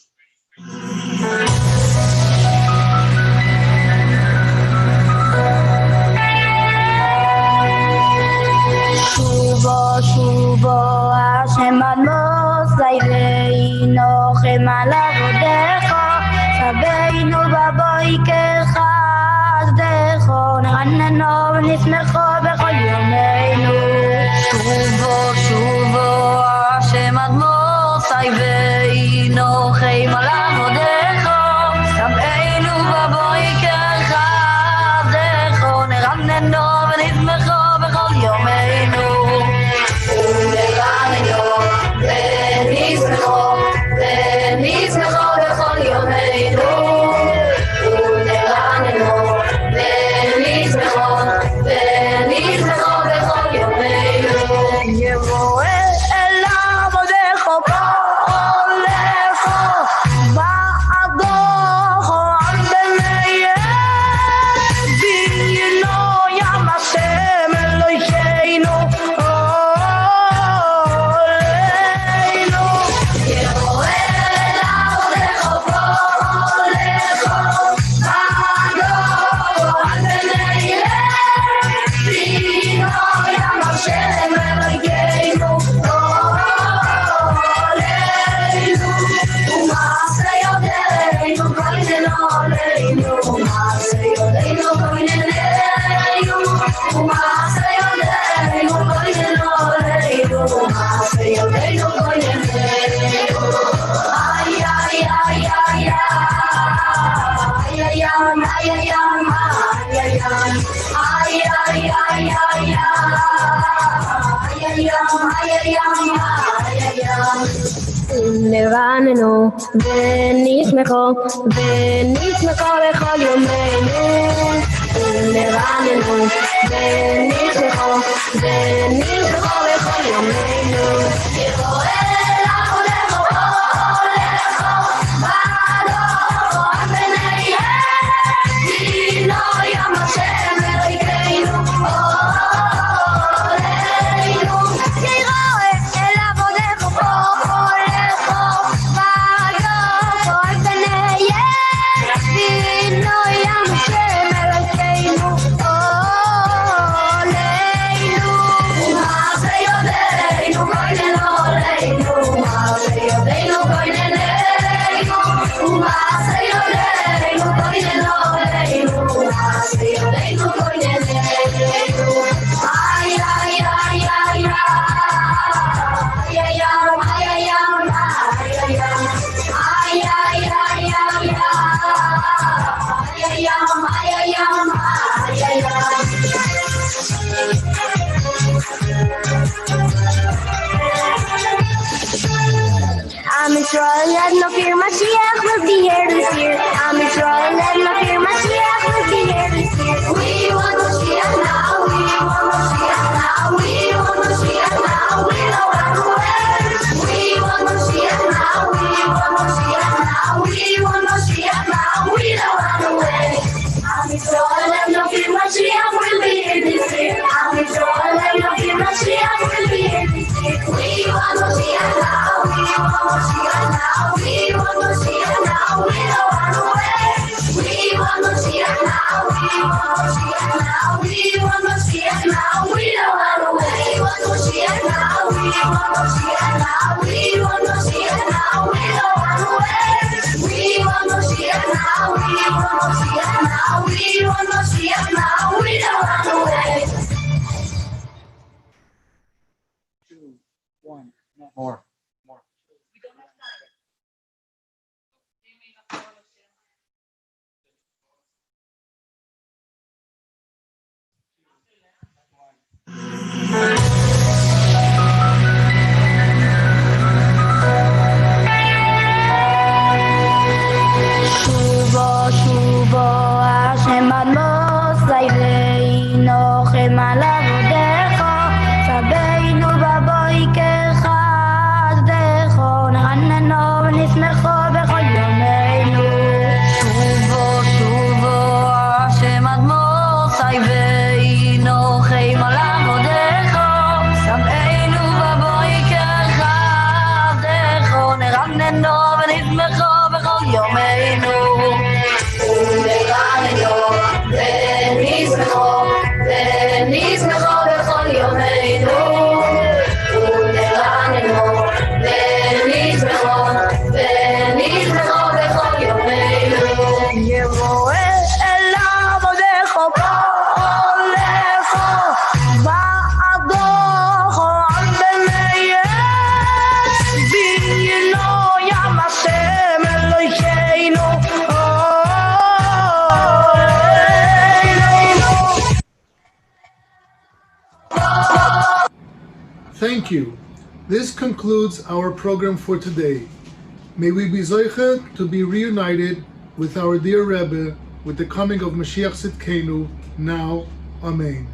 Shubo, Shubo, Hashem Admosai Ve'inochem al avodecha, Sabeinu baboiker chasdecho, Neraneno v'nismecho b'chol yomeinu. Shubo, Shubo, Hashem Admosai Ve'inochem al avodecha, Sabeinu baboiker chasdecho, Neraneno v'nismecho b'chol yomeinu. ונשמחו נרננו ונשמחו בכל יומנו נרננו ונשמחו בכל יומנו Mashiach will be here this year. Am Yisrael and Makir Mashiach will be here this year. We want Mashiach now. We want Mashiach now. We want Mashiach now. We don't run away. We want Mashiach now. We want Mashiach now. We want Mashiach now. We don't run away. Am Yisrael and Makir Mashiach will be here this year. Am Yisrael and Makir Mashiach will be here this year. We want Mashiach now. We want Mashiach now. We want Mashiach now, we don't run away. We want Mashiach now, we want Mashiach now, we want Mashiach now, we don't run away. We want Mashiach now, we want Mashiach now, we want Mashiach now, we don't run away. We want Mashiach now, we want Mashiach now, we want Mashiach now, we don't run away. 2, 1, more. שובו השם עמוס ליבנו חמל עבודך סבינו בבוקר חסדך נרננו ונשמחו בכל יומנו שובו השם עמוס ליבנו חמל עבודך סבינו בבוקר חסדך נרננו ונשמחו בכל יומנו ונשמחו בכל יומנו ונרננו ונשמחו בכל יומנו יבוא אל עבודך פועלך בעדך על בנייך וינו ים השם אלוהינו Thank you. This concludes our program for today. May we be zoiche to be reunited with our dear Rebbe with the coming of Mashiach Tzidkenu now. Amen.